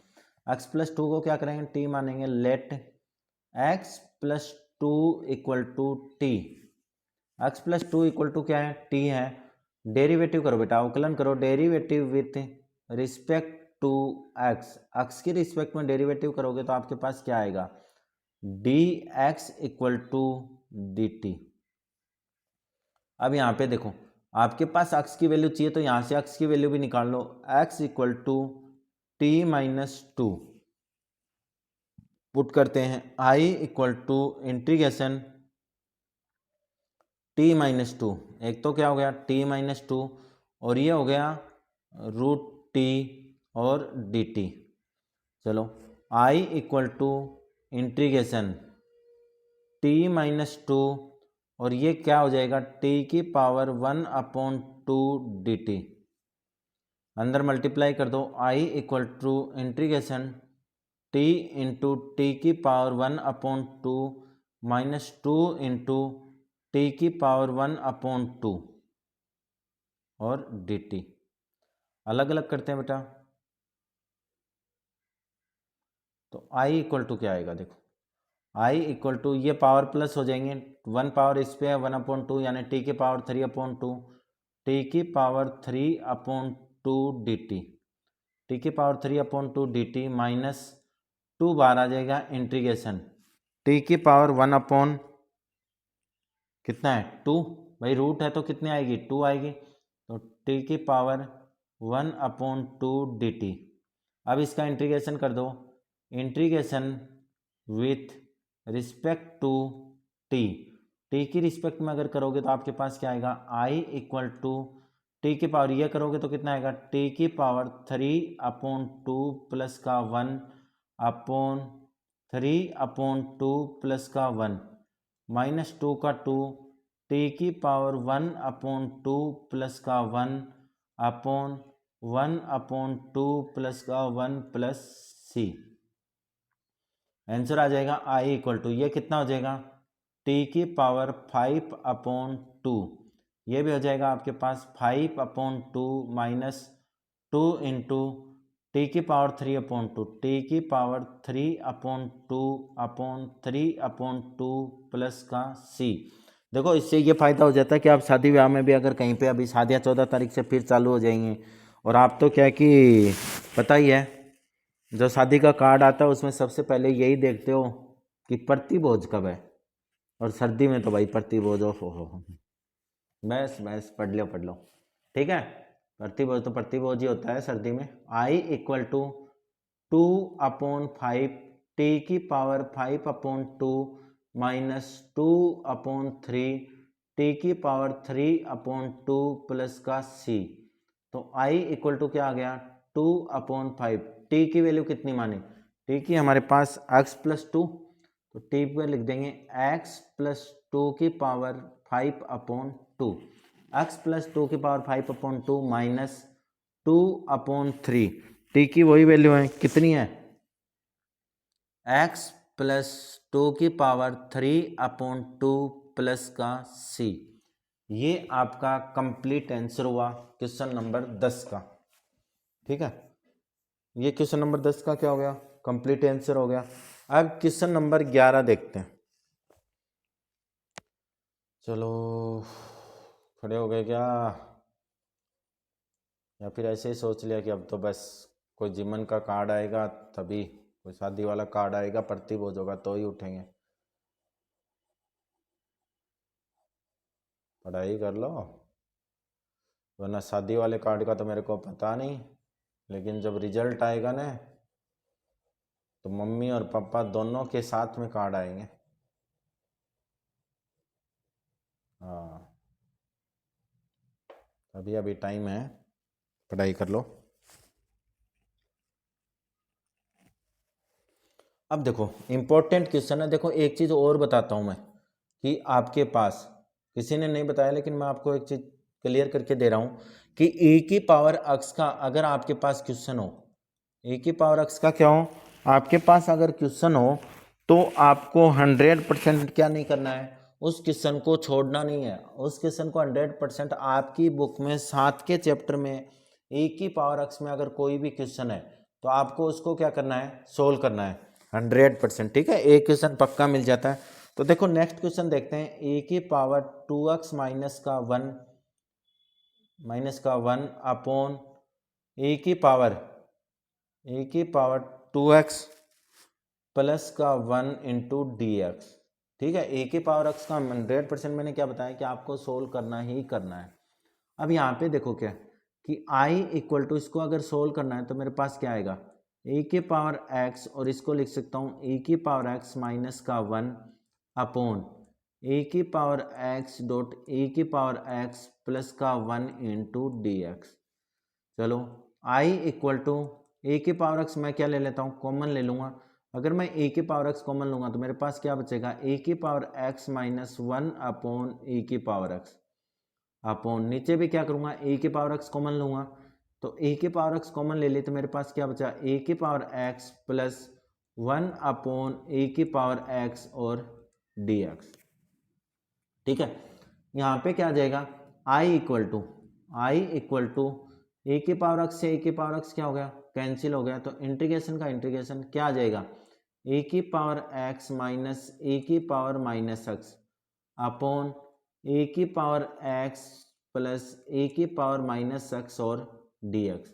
x प्लस 2 को क्या करेंगे, t मानेंगे। Let x plus 2 equal to t. X plus 2 equal to क्या है, t है। डेरिवेटिव करो बेटा, अवकलन करो, derivative with respect to x। x के रिस्पेक्ट में डेरिवेटिव करोगे तो आपके पास क्या आएगा, dx इक्वल टू dt। अब यहाँ पे देखो, आपके पास x की वैल्यू चाहिए तो यहाँ से x की वैल्यू भी निकाल लो। x equal to t minus 2 put करते हैं। i equal to integration t minus 2, एक तो क्या हो गया t माइनस 2 और ये हो गया रूट t और dt। चलो i equal to integration t minus 2 और ये क्या हो जाएगा, t की पावर 1/2 dt। अंदर मल्टीप्लाई कर दो, i equal to integration t into t की पावर 1/2 माइनस 2 इंटू टी की पावर 1/2 और dt। अलग अलग करते हैं बेटा, तो i इक्वल टू क्या आएगा, देखो i इक्वल टू ये पावर प्लस हो जाएंगे, 1 पावर इस पे है 1/2 यानी t की पावर 3/2, टी की पावर 3/2 dt, टी की पावर 3/2 dt माइनस 2 बार आ जाएगा इंटीग्रेशन टी की पावर 1 कितना है 2, भाई रूट है तो कितनी आएगी 2 आएगी, तो टी की पावर 1/2 dt। अब इसका इंटीग्रेशन कर दो, integration with respect to t. T की रिस्पेक्ट में अगर करोगे तो आपके पास क्या आएगा, आई इक्वल टू टी की पावर ये करोगे तो कितना आएगा, टी की पावर 3/2 प्लस का 1/3/2 प्लस का 1 माइनस 2 का 2, टी की पावर 1/2 प्लस का 1/1/2 प्लस का 1 प्लस सी। आंसर आ जाएगा आई इक्वल टू ये कितना हो जाएगा, टी की पावर 5/2, ये भी हो जाएगा आपके पास 5/2 माइनस 2 इंटू टी की पावर 3/2, टी की पावर 3/2/3/2 प्लस का सी। देखो इससे ये फ़ायदा हो जाता है कि आप शादी ब्याह में भी अगर कहीं पे, अभी शादियाँ 14 तारीख से फिर चालू हो जाएंगी, और आप तो क्या है कि पता ही है जो शादी का कार्ड आता है उसमें सबसे पहले यही देखते हो कि प्रतिभोज कब है। और सर्दी में तो भाई प्रतिभोज हो। बस बस पढ़ लो ठीक है। प्रतिभोज तो प्रतिभोज ही होता है सर्दी में। I इक्वल टू 2/5 टी की पावर 5/2 माइनस 2/3 टी की पावर 3/2 प्लस का c। तो I इक्वल टू क्या आ गया 2/5। टी की वैल्यू कितनी मानी, टी की हमारे पास x+2, तो टी पे लिख देंगे x+2 की पावर 5/2, x+2 की पावर 5/2 माइनस 2/3। टी की वही वैल्यू है कितनी है x+2 की पावर 3/2 प्लस का c। ये आपका कंप्लीट आंसर हुआ क्वेश्चन नंबर 10 का। ठीक है, ये क्वेश्चन नंबर 10 का क्या हो गया, कंप्लीट आंसर हो गया। अब क्वेश्चन नंबर 11 देखते हैं। चलो खड़े हो गए क्या, या फिर ऐसे ही सोच लिया कि अब तो बस कोई जीवन का कार्ड आएगा तभी, कोई शादी वाला कार्ड आएगा प्रतिभोज होगा तो ही उठेंगे। पढ़ाई कर लो, वरना शादी वाले कार्ड का तो मेरे को पता नहीं, लेकिन जब रिजल्ट आएगा ना तो मम्मी और पापा दोनों के साथ में कार्ड आएंगे। हाँ अभी अभी टाइम है, पढ़ाई कर लो। अब देखो इम्पोर्टेंट क्वेश्चन है। देखो एक चीज़ और बताता हूँ मैं कि आपके पास किसी ने नहीं बताया, लेकिन मैं आपको एक चीज़ क्लियर करके दे रहा हूँ कि ए की पावर एक्स का अगर आपके पास क्वेश्चन हो, ए की पावर एक्स का क्या हो, आपके पास अगर क्वेश्चन हो तो आपको 100% क्या नहीं करना है, उस क्वेश्चन को छोड़ना नहीं है। उस क्वेश्चन को 100% आपकी बुक में 7 के चैप्टर में ए की पावर एक्स में अगर कोई भी क्वेश्चन है तो आपको उसको क्या करना है, सोल्व करना है 100%। ठीक है, एक क्वेश्चन पक्का मिल जाता है। तो देखो नेक्स्ट क्वेश्चन देखते हैं। ए की पावर 2x माइनस का 1 अपॉन ए की पावर 2x प्लस का 1 इंटू डी एक्स। ठीक है, ए की पावर एक्स का 100% मैंने क्या बताया कि आपको सोल्व करना ही करना है। अब यहाँ पे देखो क्या कि i इक्वल टू, इसको अगर सोल्व करना है तो मेरे पास क्या आएगा ए की पावर x, और इसको लिख सकता हूँ ए की पावर x माइनस का 1 अपॉन ए की पावर x डॉट ए की पावर x प्लस का 1 इंटू डी एक्स। चलो i इक्वल टू ए की पावर x मैं क्या ले लेता हूँ, कॉमन ले लूँगा। अगर मैं ए की पावर x कॉमन लूँगा तो मेरे पास क्या बचेगा, ए की power x minus 1 upon A की पावर x अपॉन, नीचे भी क्या करूँगा ए की पावर x कॉमन लूँगा, तो ए की पावर x कॉमन ले ली तो मेरे पास क्या बचा, ए की power x plus 1 upon A की पावर x और डी एक्स। ठीक है, यहाँ पे क्या आ जाएगा i इक्वल टू ए की पावर x से ए की पावर x क्या हो गया, कैंसिल हो गया, तो इंटीग्रेशन का इंटीग्रेशन क्या आ जाएगा, ए की पावर x माइनस ए की power minus x upon A की पावर x प्लस ए की पावर माइनस x और डी एक्स।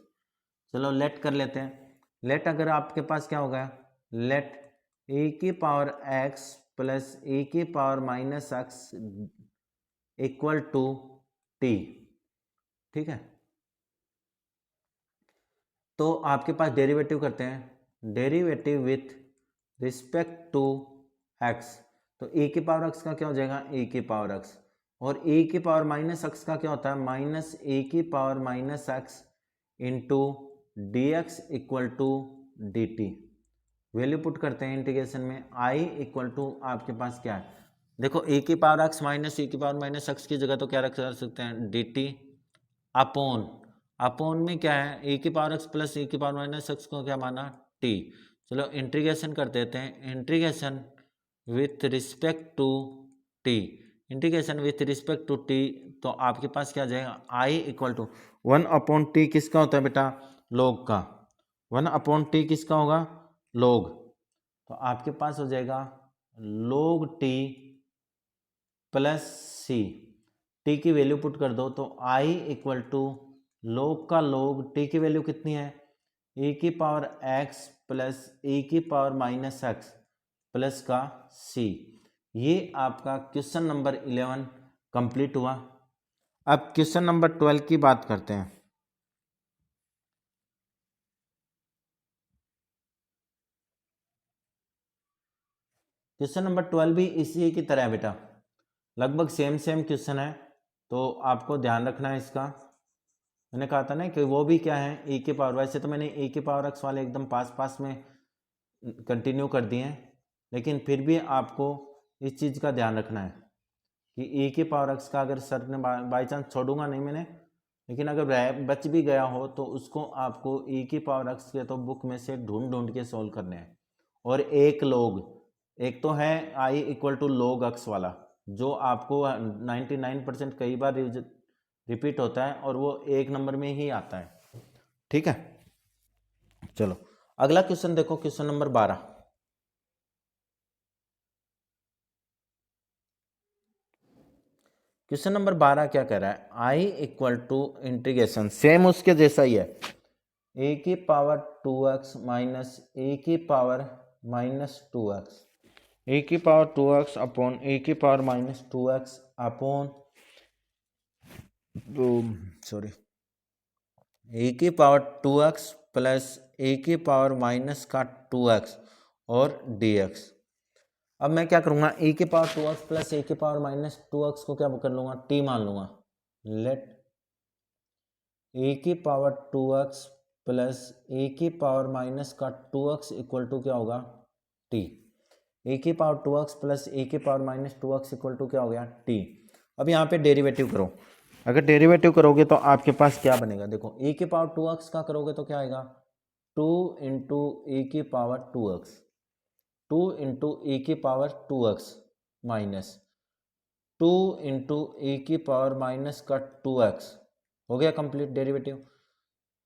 चलो लेट कर लेते हैं। लेट अगर आपके पास क्या होगा, लेट ए की पावर x प्लस ए की power minus x equal to t. ठीक है, तो आपके पास डेरिवेटिव करते हैं, derivative with respect to x। तो ए की पावर x का क्या हो जाएगा, ए की पावर x, और ए की पावर माइनस x का क्या होता है, माइनस ए की power minus x into D x equal to d t. Value put करते हैं इंटीग्रेशन में, i इक्वल टू आपके पास क्या है, देखो ए की पावर x माइनस ए की पावर माइनस x की जगह तो क्या रख सकते हैं, डी टी अपॉन में क्या है, ए की पावर x प्लस ए की पावर माइनस x को क्या माना, t। चलो इंटीग्रेशन कर देते हैं, integration with respect to t, integration with respect to t, तो आपके पास क्या आ जाएगा, i इक्वल टू 1/t किसका होता है बेटा, लॉग का, 1/t किसका होगा, लॉग, तो आपके पास हो जाएगा log t प्लस सी। टी की वैल्यू पुट कर दो तो i इक्वल टू लॉग का लॉग, टी की वैल्यू कितनी है, ए की पावर x प्लस ए की पावर माइनस एक्स प्लस का c। ये आपका क्वेश्चन नंबर 11 कंप्लीट हुआ। अब क्वेश्चन नंबर 12 की बात करते हैं। क्वेश्चन नंबर 12 भी इसी की तरह है बेटा, लगभग सेम सेम क्वेश्चन है, तो आपको ध्यान रखना है इसका। मैंने कहा था ना कि वो भी क्या है, ए के पावर, वैसे तो मैंने ए के पावर एक्स वाले एकदम पास पास में कंटिन्यू कर दिए हैं, लेकिन फिर भी आपको इस चीज़ का ध्यान रखना है कि ए के पावर एक्स का अगर सर ने बाई चांस, छोड़ूंगा नहीं मैंने, लेकिन अगर बच भी गया हो तो उसको आपको ए की पावर एक्स के तो बुक में से ढूंढ ढूंढ के सोल्व करने हैं। और एक तो है I equal to log x वाला, जो आपको 99% कई बार रिपीट होता है और वो एक नंबर में ही आता है। ठीक है, चलो अगला क्वेश्चन देखो, क्वेश्चन नंबर 12। क्वेश्चन नंबर 12 क्या कह रहा है, I equal to integration, same उसके जैसा ही है, ए की पावर 2x माइनस ए की पावर माइनस 2x, ए की पावर 2x अपॉन ए की power minus 2x upon sorry A की पावर 2x प्लस ए की पावर माइनस का 2x और dx। अब मैं क्या करूँगा, ए की पावर 2x प्लस ए की पावर माइनस 2x को क्या कर लूँगा, t मान लूँगा। लेट ए की पावर 2x प्लस ए की पावर माइनस का 2x इक्वल टू क्या होगा, t। ए की पावर 2x प्लस ए की power minus 2x equal to क्या हो गया, t। अब यहाँ पे डेरिवेटिव करो, अगर डेरिवेटिव करोगे तो आपके पास क्या बनेगा, देखो ए की पावर 2x का करोगे तो क्या आएगा, 2 इंटू ए की पावर 2x, 2 इंटू ए की पावर 2x माइनस 2 इंटू ए की पावर माइनस का 2x, हो गया कंप्लीट डेरिवेटिव।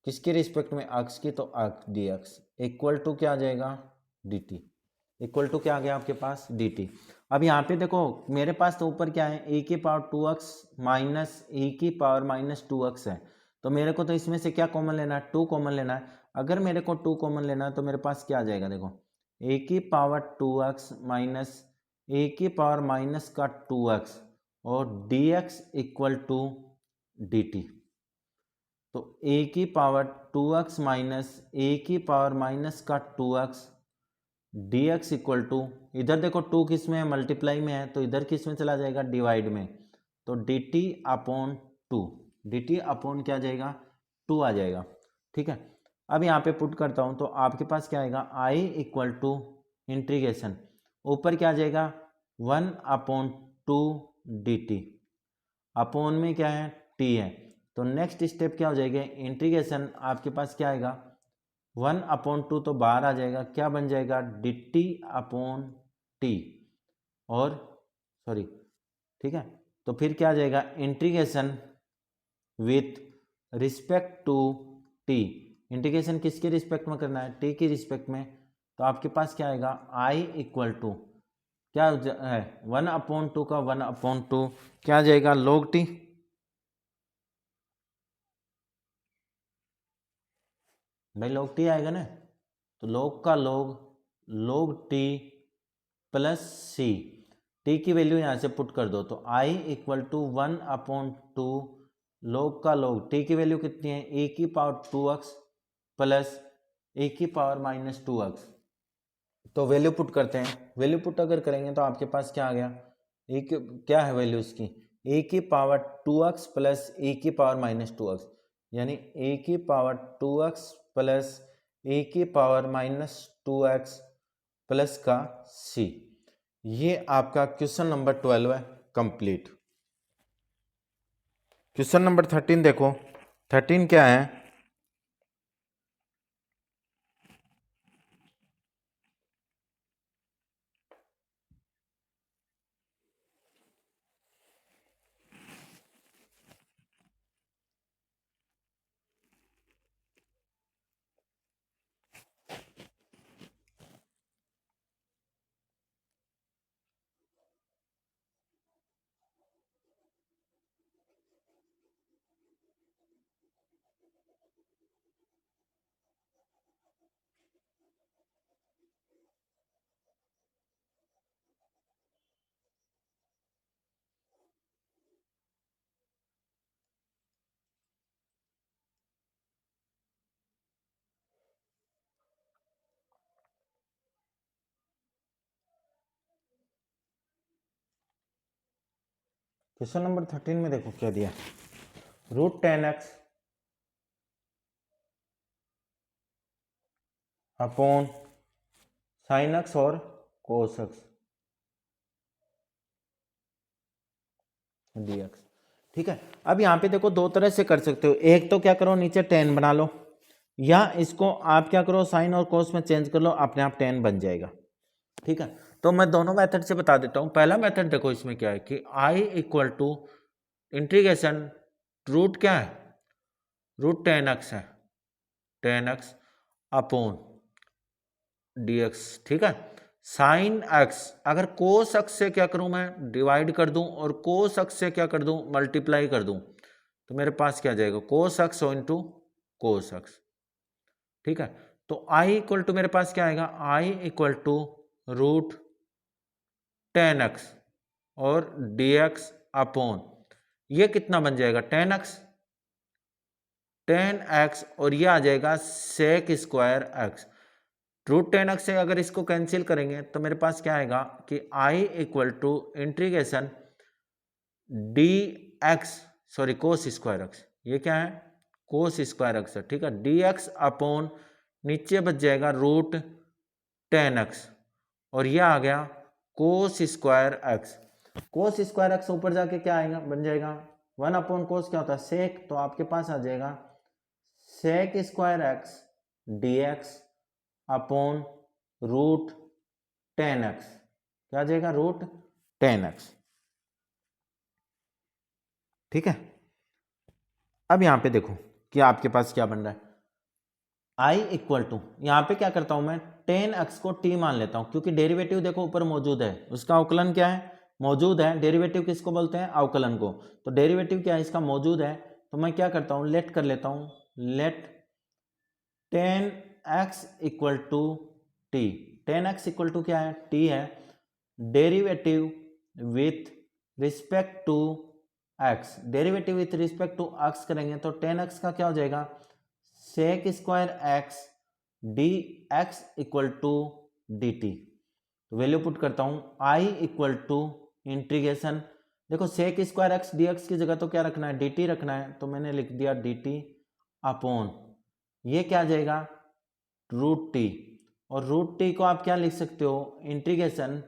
किसके रिस्पेक्ट में, अक्स की, तो अक्स डी एक्स इक्वल टू क्या आ जाएगा, डी टी, इक्वल टू क्या आ गया आपके पास, डी टी। अब यहाँ पे देखो मेरे पास तो ऊपर क्या है, ए की पावर 2x माइनस ए की पावर माइनस 2x है, तो मेरे को तो इसमें से क्या कॉमन लेना है, 2 कॉमन लेना है। अगर मेरे को 2 कॉमन लेना है तो मेरे पास क्या आ जाएगा, देखो ए की पावर 2x माइनस ए की पावर माइनस का 2x और dx equal to d t. तो a की पावर 2x माइनस ए की पावर माइनस का 2x dx इक्वल टू, इधर देखो 2 किस में है, मल्टीप्लाई में है, तो इधर किस में चला जाएगा, डिवाइड में, तो dt अपॉन 2, dt अपॉन क्या आ जाएगा, 2 आ जाएगा। ठीक है, अब यहाँ पे पुट करता हूँ तो आपके पास क्या आएगा, i इक्वल टू इंटीग्रेशन, ऊपर क्या आ जाएगा, 1 अपॉन 2 dt, अपॉन में क्या है, t है, तो नेक्स्ट स्टेप क्या हो जाएगा, इंटीग्रेशन आपके पास क्या आएगा, 1 अपॉन 2 तो बाहर आ जाएगा, क्या बन जाएगा, डी टी अपॉन टी, और सॉरी, ठीक है, तो फिर क्या आ जाएगा, integration with respect to t, integration किसके रिस्पेक्ट में करना है, टी की रिस्पेक्ट में, तो आपके पास क्या आएगा, आई इक्वल टू क्या है, 1/2 का 1/2 क्या आ जाएगा, log टी। भाई log टी आएगा ना, तो log का log टी प्लस सी, टी की वैल्यू यहाँ से पुट कर दो, तो आई इक्वल टू 1/2 log का log, टी की वैल्यू कितनी है, ए की पावर 2x प्लस ए की पावर माइनस 2x, तो वैल्यू पुट करते हैं, वैल्यू पुट अगर करेंगे तो आपके पास क्या आ गया, ए की क्या है वैल्यू इसकी, ए की पावर 2x प्लस ए की पावर माइनस 2x, यानी ए की पावर 2x प्लस ए की पावर माइनस 2x प्लस का सी। ये आपका क्वेश्चन नंबर 12 है कंप्लीट। क्वेश्चन नंबर 13 देखो, 13 क्या है, क्वेश्चन नंबर 13 में देखो क्या दिया, √10x अपॉन साइन एक्स और कोस एक्स dx। ठीक है, अब यहाँ पे देखो दो तरह से कर सकते हो, एक तो क्या करो नीचे 10 बना लो, या इसको आप क्या करो साइन और कोस में चेंज कर लो, अपने आप 10 बन जाएगा। ठीक है, तो मैं दोनों मेथड से बता देता हूं। पहला मेथड देखो, इसमें क्या है कि i equal to integration root क्या है, √10x है, 10x अपॉन dx। ठीक है, साइन x अगर कोस x से क्या करूं मैं डिवाइड कर दूं और कोस x से क्या कर दूं मल्टीप्लाई कर दूं, तो मेरे पास क्या जाएगा कोस x इंटू कोस x। ठीक है, तो i इक्वल टू मेरे पास क्या आएगा, i इक्वल टू √10x और dx अपॉन ये कितना बन जाएगा 10x और ये आ जाएगा सेक स्क्वायर x। √10x से अगर इसको कैंसिल करेंगे तो मेरे पास क्या आएगा कि i equal to integration dx, sorry cos square x, ये क्या है कोस स्क्वायर x है। ठीक है, dx अपॉन नीचे बच जाएगा √10x और ये आ गया कोस स्क्वायर x। कोस स्क्वायर x ऊपर जाके क्या आएगा बन जाएगा 1 अपॉन कोस क्या होता है सेक, तो आपके पास आ जाएगा sec square x dx upon √10x, क्या आ जाएगा √10x। ठीक है, अब यहां पे देखो कि आपके पास क्या बन रहा है, i इक्वल टू यहां पे क्या करता हूं मैं 10x को t मान लेता हूं, क्योंकि डेरिवेटिव देखो ऊपर मौजूद है, उसका अवकलन क्या है मौजूद है। डेरिवेटिव किसको बोलते हैं अवकलन को, तो डेरिवेटिव क्या है इसका मौजूद है, तो मैं क्या करता हूं लेट कर लेता हूं, let 10x equal to t, 10x equal to क्या है t है, derivative with respect to x, derivative with respect to x करेंगे तो 10x का क्या हो जाएगा sec square x d x equal to d t. तो वैल्यू पुट करता हूं i इक्वल टू इंटीग्रेशन, देखो sec square x d x की जगह तो क्या रखना है डी टी रखना है, तो मैंने लिख दिया डी टी अपॉन ये क्या आ जाएगा √t, और √t को आप क्या लिख सकते हो integration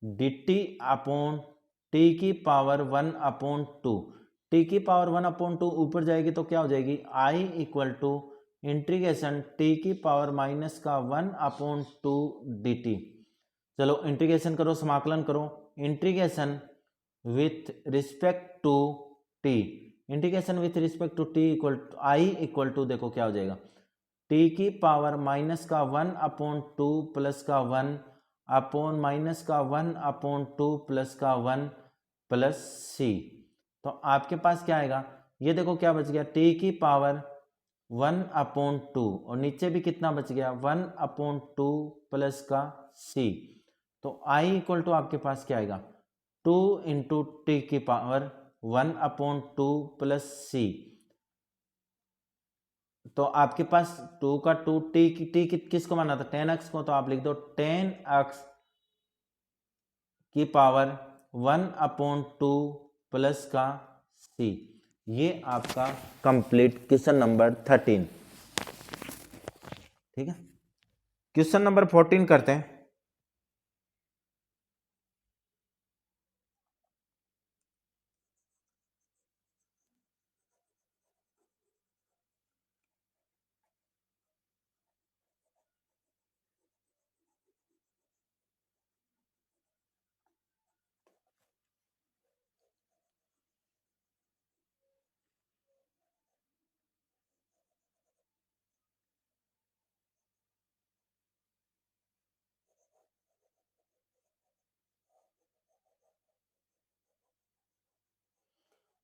d t upon t की पावर 1 अपॉन 2, टी की पावर 1 अपॉन 2 ऊपर जाएगी तो क्या हो जाएगी i equal to integration t की पावर माइनस का 1 अपॉन 2 डी टी। चलो इंटीग्रेशन करो समाकलन करो, integration with respect to t, integration with respect to t equal to I equal to देखो क्या हो जाएगा टी की पावर माइनस का 1 अपॉन 2 प्लस का 1 अपॉन माइनस का 1 अपॉन 2 प्लस का 1 प्लस सी। तो आपके पास क्या आएगा ये देखो क्या बच गया टी की पावर 1 अपॉन 2 और नीचे भी कितना बच गया 1 अपॉन 2 प्लस का सी। तो i इक्वल टू आपके पास क्या आएगा 2 इंटू टी की पावर 1 अपॉन 2 प्लस सी, तो आपके पास 2 का 2 टी किसको माना था 10x को, तो आप लिख दो 10x की पावर 1 अपॉन 2 प्लस का सी। ये आपका कंप्लीट क्वेश्चन नंबर 13। ठीक है, क्वेश्चन नंबर 14 करते हैं।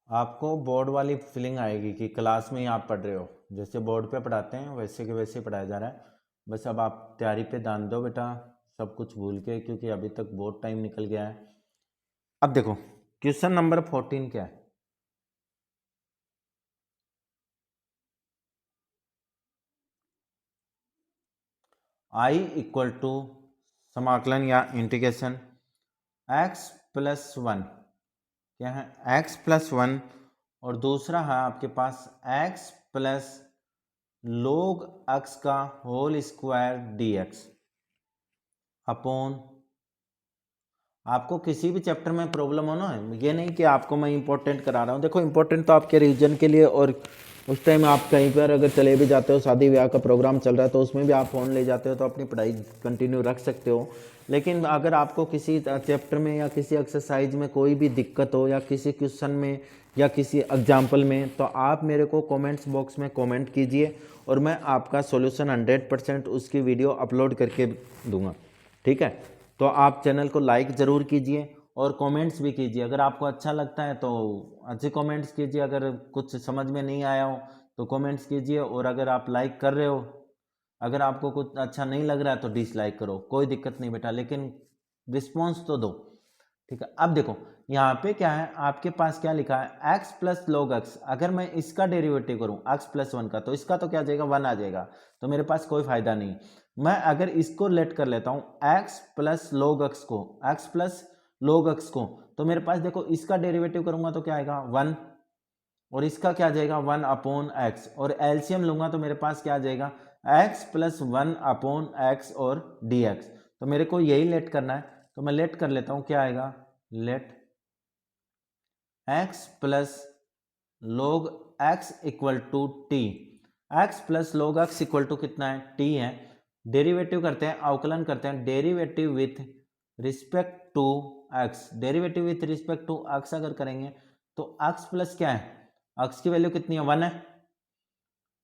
आपको बोर्ड वाली फीलिंग आएगी कि क्लास में ही आप पढ़ रहे हो, जैसे बोर्ड पे पढ़ाते हैं वैसे के वैसे ही पढ़ाया जा रहा है। बस अब आप तैयारी पे ध्यान दो बेटा, सब कुछ भूल के, क्योंकि अभी तक बहुत टाइम निकल गया है। अब देखो क्वेश्चन नंबर 14 क्या है, i इक्वल टू समाकलन या इंटीग्रेशन x प्लस 1 क्या है x+1 और दूसरा है आपके पास x प्लस log x का होल स्क्वायर dx अपॉन। आपको किसी भी चैप्टर में प्रॉब्लम हो ना, ये नहीं कि आपको मैं इंपॉर्टेंट करा रहा हूँ। देखो इंपॉर्टेंट तो आपके रीजन के लिए, और उस टाइम आप कहीं पर अगर चले भी जाते हो, शादी ब्याह का प्रोग्राम चल रहा है तो उसमें भी आप फ़ोन ले जाते हो तो अपनी पढ़ाई कंटिन्यू रख सकते हो। लेकिन अगर आपको किसी चैप्टर में या किसी एक्सरसाइज में कोई भी दिक्कत हो या किसी क्वेश्चन में या किसी एग्जाम्पल में, तो आप मेरे को कमेंट्स बॉक्स में कमेंट कीजिए और मैं आपका सॉल्यूशन 100% उसकी वीडियो अपलोड करके दूंगा। ठीक है, तो आप चैनल को लाइक ज़रूर कीजिए और कमेंट्स भी कीजिए। अगर आपको अच्छा लगता है तो अच्छे कमेंट्स कीजिए, अगर कुछ समझ में नहीं आया हो तो कमेंट्स कीजिए, और अगर आप लाइक कर रहे हो, अगर आपको कुछ अच्छा नहीं लग रहा है तो डिसलाइक करो, कोई दिक्कत नहीं बेटा, लेकिन रिस्पॉन्स तो दो। ठीक है, अब देखो यहाँ पे क्या है, आपके पास क्या लिखा है x प्लस लॉग एक्स। अगर मैं इसका डेरिवेटिव करूँ x+1 का, तो इसका तो क्या आ जाएगा 1 आ जाएगा, तो मेरे पास कोई फायदा नहीं। मैं अगर इसको लेट कर लेता हूँ x प्लस लॉग एक्स को, x प्लस लॉग एक्स को, तो मेरे पास देखो इसका डेरिवेटिव करूंगा तो क्या आएगा 1, और इसका क्या आ जाएगा 1 अपॉन एक्स, और एलसीएम लूंगा तो मेरे पास क्या आ जाएगा x+1 अपॉन एक्स और dx। तो मेरे को यही लेट करना है, तो मैं लेट कर लेता हूं, क्या आएगा let x plus log x equal to t. x plus log x equal to कितना है t है। डेरिवेटिव करते हैं, अवकलन करते हैं, derivative with respect to x, derivative with respect to x अगर करेंगे तो x प्लस क्या है, x की वैल्यू कितनी है 1 है,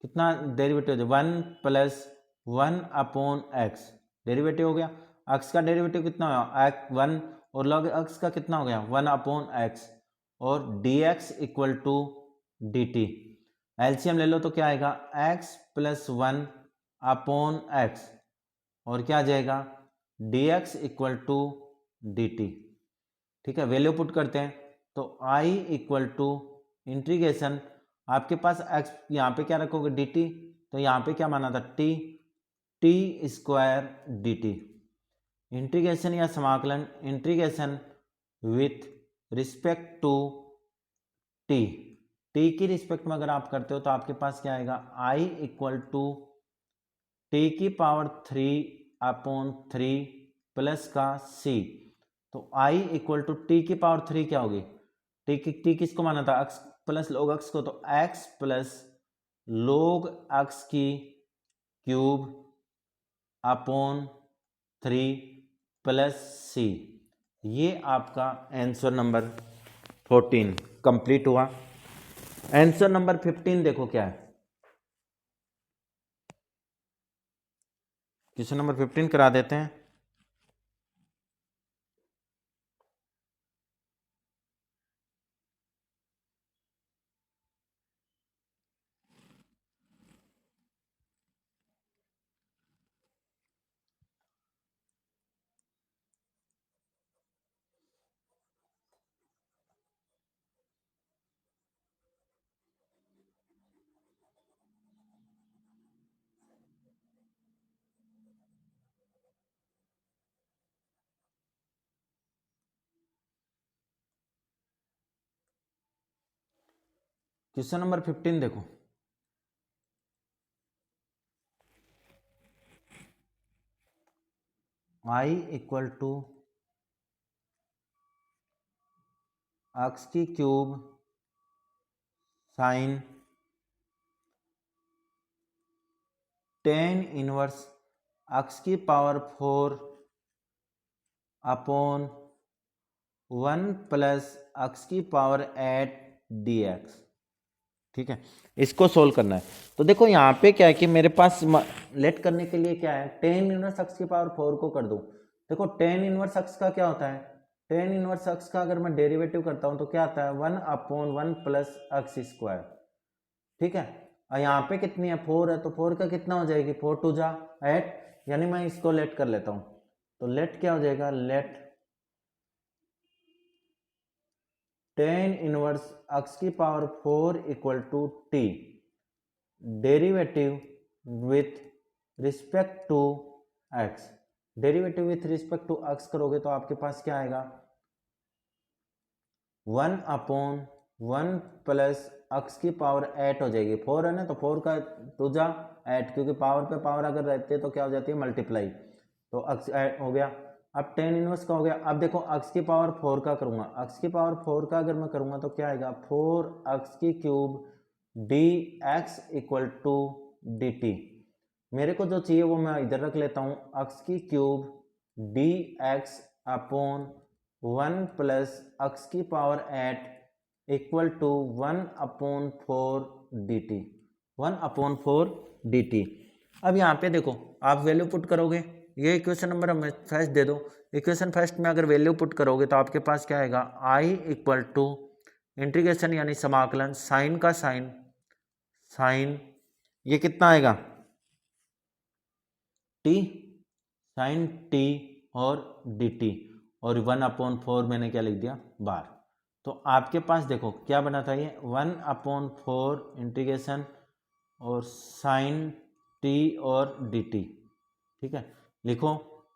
कितना derivative 1 plus 1 upon x, derivative हो गया। x का डेरिवेटिव कितना होगा 1, और log x का कितना हो गया 1 अपॉन एक्स, और dx equal to dt। LCM ले लो तो क्या आएगा x+1 अपॉन एक्स, और क्या आ जाएगा dx इक्वल टू dt। ठीक है, वैल्यू पुट करते हैं, तो i इक्वल टू इंटीग्रेशन, आपके पास x यहाँ पे क्या रखोगे dt, तो यहाँ पे क्या माना था t स्क्वायर dt। इंटीग्रेशन या समाकलन, integration with respect to t, t की रिस्पेक्ट में अगर आप करते हो तो आपके पास क्या आएगा i इक्वल टू टी की पावर 3 अपॉन 3 प्लस का c। तो i इक्वल टू टी की पावर 3 क्या होगी, टी किसको माना था x प्लस लोग x को, तो x प्लस लोग x की क्यूब अपॉन 3 प्लस c। ये आपका आंसर नंबर 14 कंप्लीट हुआ। आंसर नंबर 15 देखो क्या है, क्वेश्चन नंबर 15 करा देते हैं। क्वेश्चन नंबर 15 देखो, i इक्वल टू एक्स की क्यूब साइन 10 इनवर्स एक्स की पावर 4 अपॉन 1 प्लस एक्स की पावर 8 dx। ठीक है, इसको सोल्व करना है। तो देखो यहाँ पे क्या है कि मेरे पास लेट करने के लिए क्या है 10 इनवर्स एक्स की पावर 4 को कर दो। देखो 10 इनवर्स एक्स का क्या होता है, 10 इनवर्स एक्स का अगर मैं डेरिवेटिव करता हूँ तो क्या आता है 1 अपॉन 1 प्लस एक्स स्क्वायर। ठीक है, और यहाँ पे कितनी है 4 है, तो 4 का कितना हो जाएगी 4 टू जा 8, यानी मैं इसको लेट कर लेता हूँ, तो लेट क्या हो जाएगा लेट 10 इनवर्स एक्स की power 4 equal to t, derivative with respect to x. Derivative with respect to x करोगे तो आपके पास क्या आएगा 1/1 प्लस x की पावर 8 हो जाएगी, 4 है ना, तो 4 का 2 जा 8, क्योंकि पावर पे पावर अगर रहती है तो क्या हो जाती है, मल्टीप्लाई, तो x 8 हो गया। अब tan इनवर्स का हो गया। अब देखो x की पावर 4 का करूंगा, x की पावर 4 का अगर मैं करूंगा तो क्या आएगा, 4x की cube dx equal to dt। मेरे को जो चाहिए वो मैं इधर रख लेता हूँ, x की cube dx upon 1 plus x की power 8 equal to 1/4 dt, 1/4 dt। अब यहाँ पे देखो आप वैल्यू पुट करोगे, ये इक्वेशन नंबर हमें फर्स्ट दे दो, इक्वेशन फर्स्ट में अगर वैल्यू पुट करोगे तो आपके पास क्या आएगा, i इक्वल टू इंटीग्रेशन यानी समाकलन साइन का साइन ये कितना आएगा t साइन t और dt, और 1/4 मैंने क्या लिख दिया, बार। तो आपके पास देखो क्या बना था, ये 1/4 इंटीग्रेशन और साइन t और dt, ठीक है। लिखो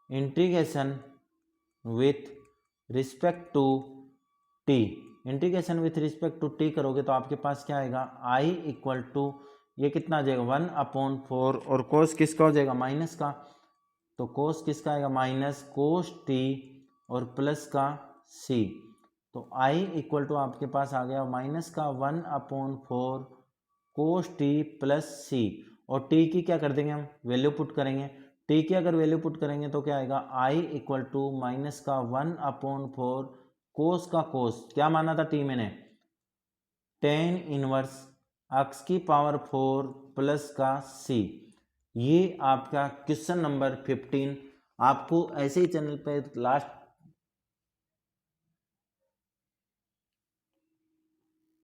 integration with respect to t, integration with respect to t करोगे तो आपके पास क्या आएगा, i इक्वल टू ये कितना आ जाएगा 1/4, और कोस किसका हो जाएगा, माइनस का, तो कोस किसका आएगा, माइनस कोस t और प्लस का c, तो i इक्वल टू आपके पास आ गया माइनस का 1/4 कोस t प्लस c, और t की क्या कर देंगे हम, वैल्यू पुट करेंगे, t की अगर वैल्यू पुट करेंगे तो क्या आएगा, i इक्वल टू माइनस का 1/4 कोस का कोस, क्या माना था t मैंने, tan इनवर्स x की पावर 4 प्लस का c। ये आपका क्वेश्चन नंबर 15। आपको ऐसे ही चैनल पे लास्ट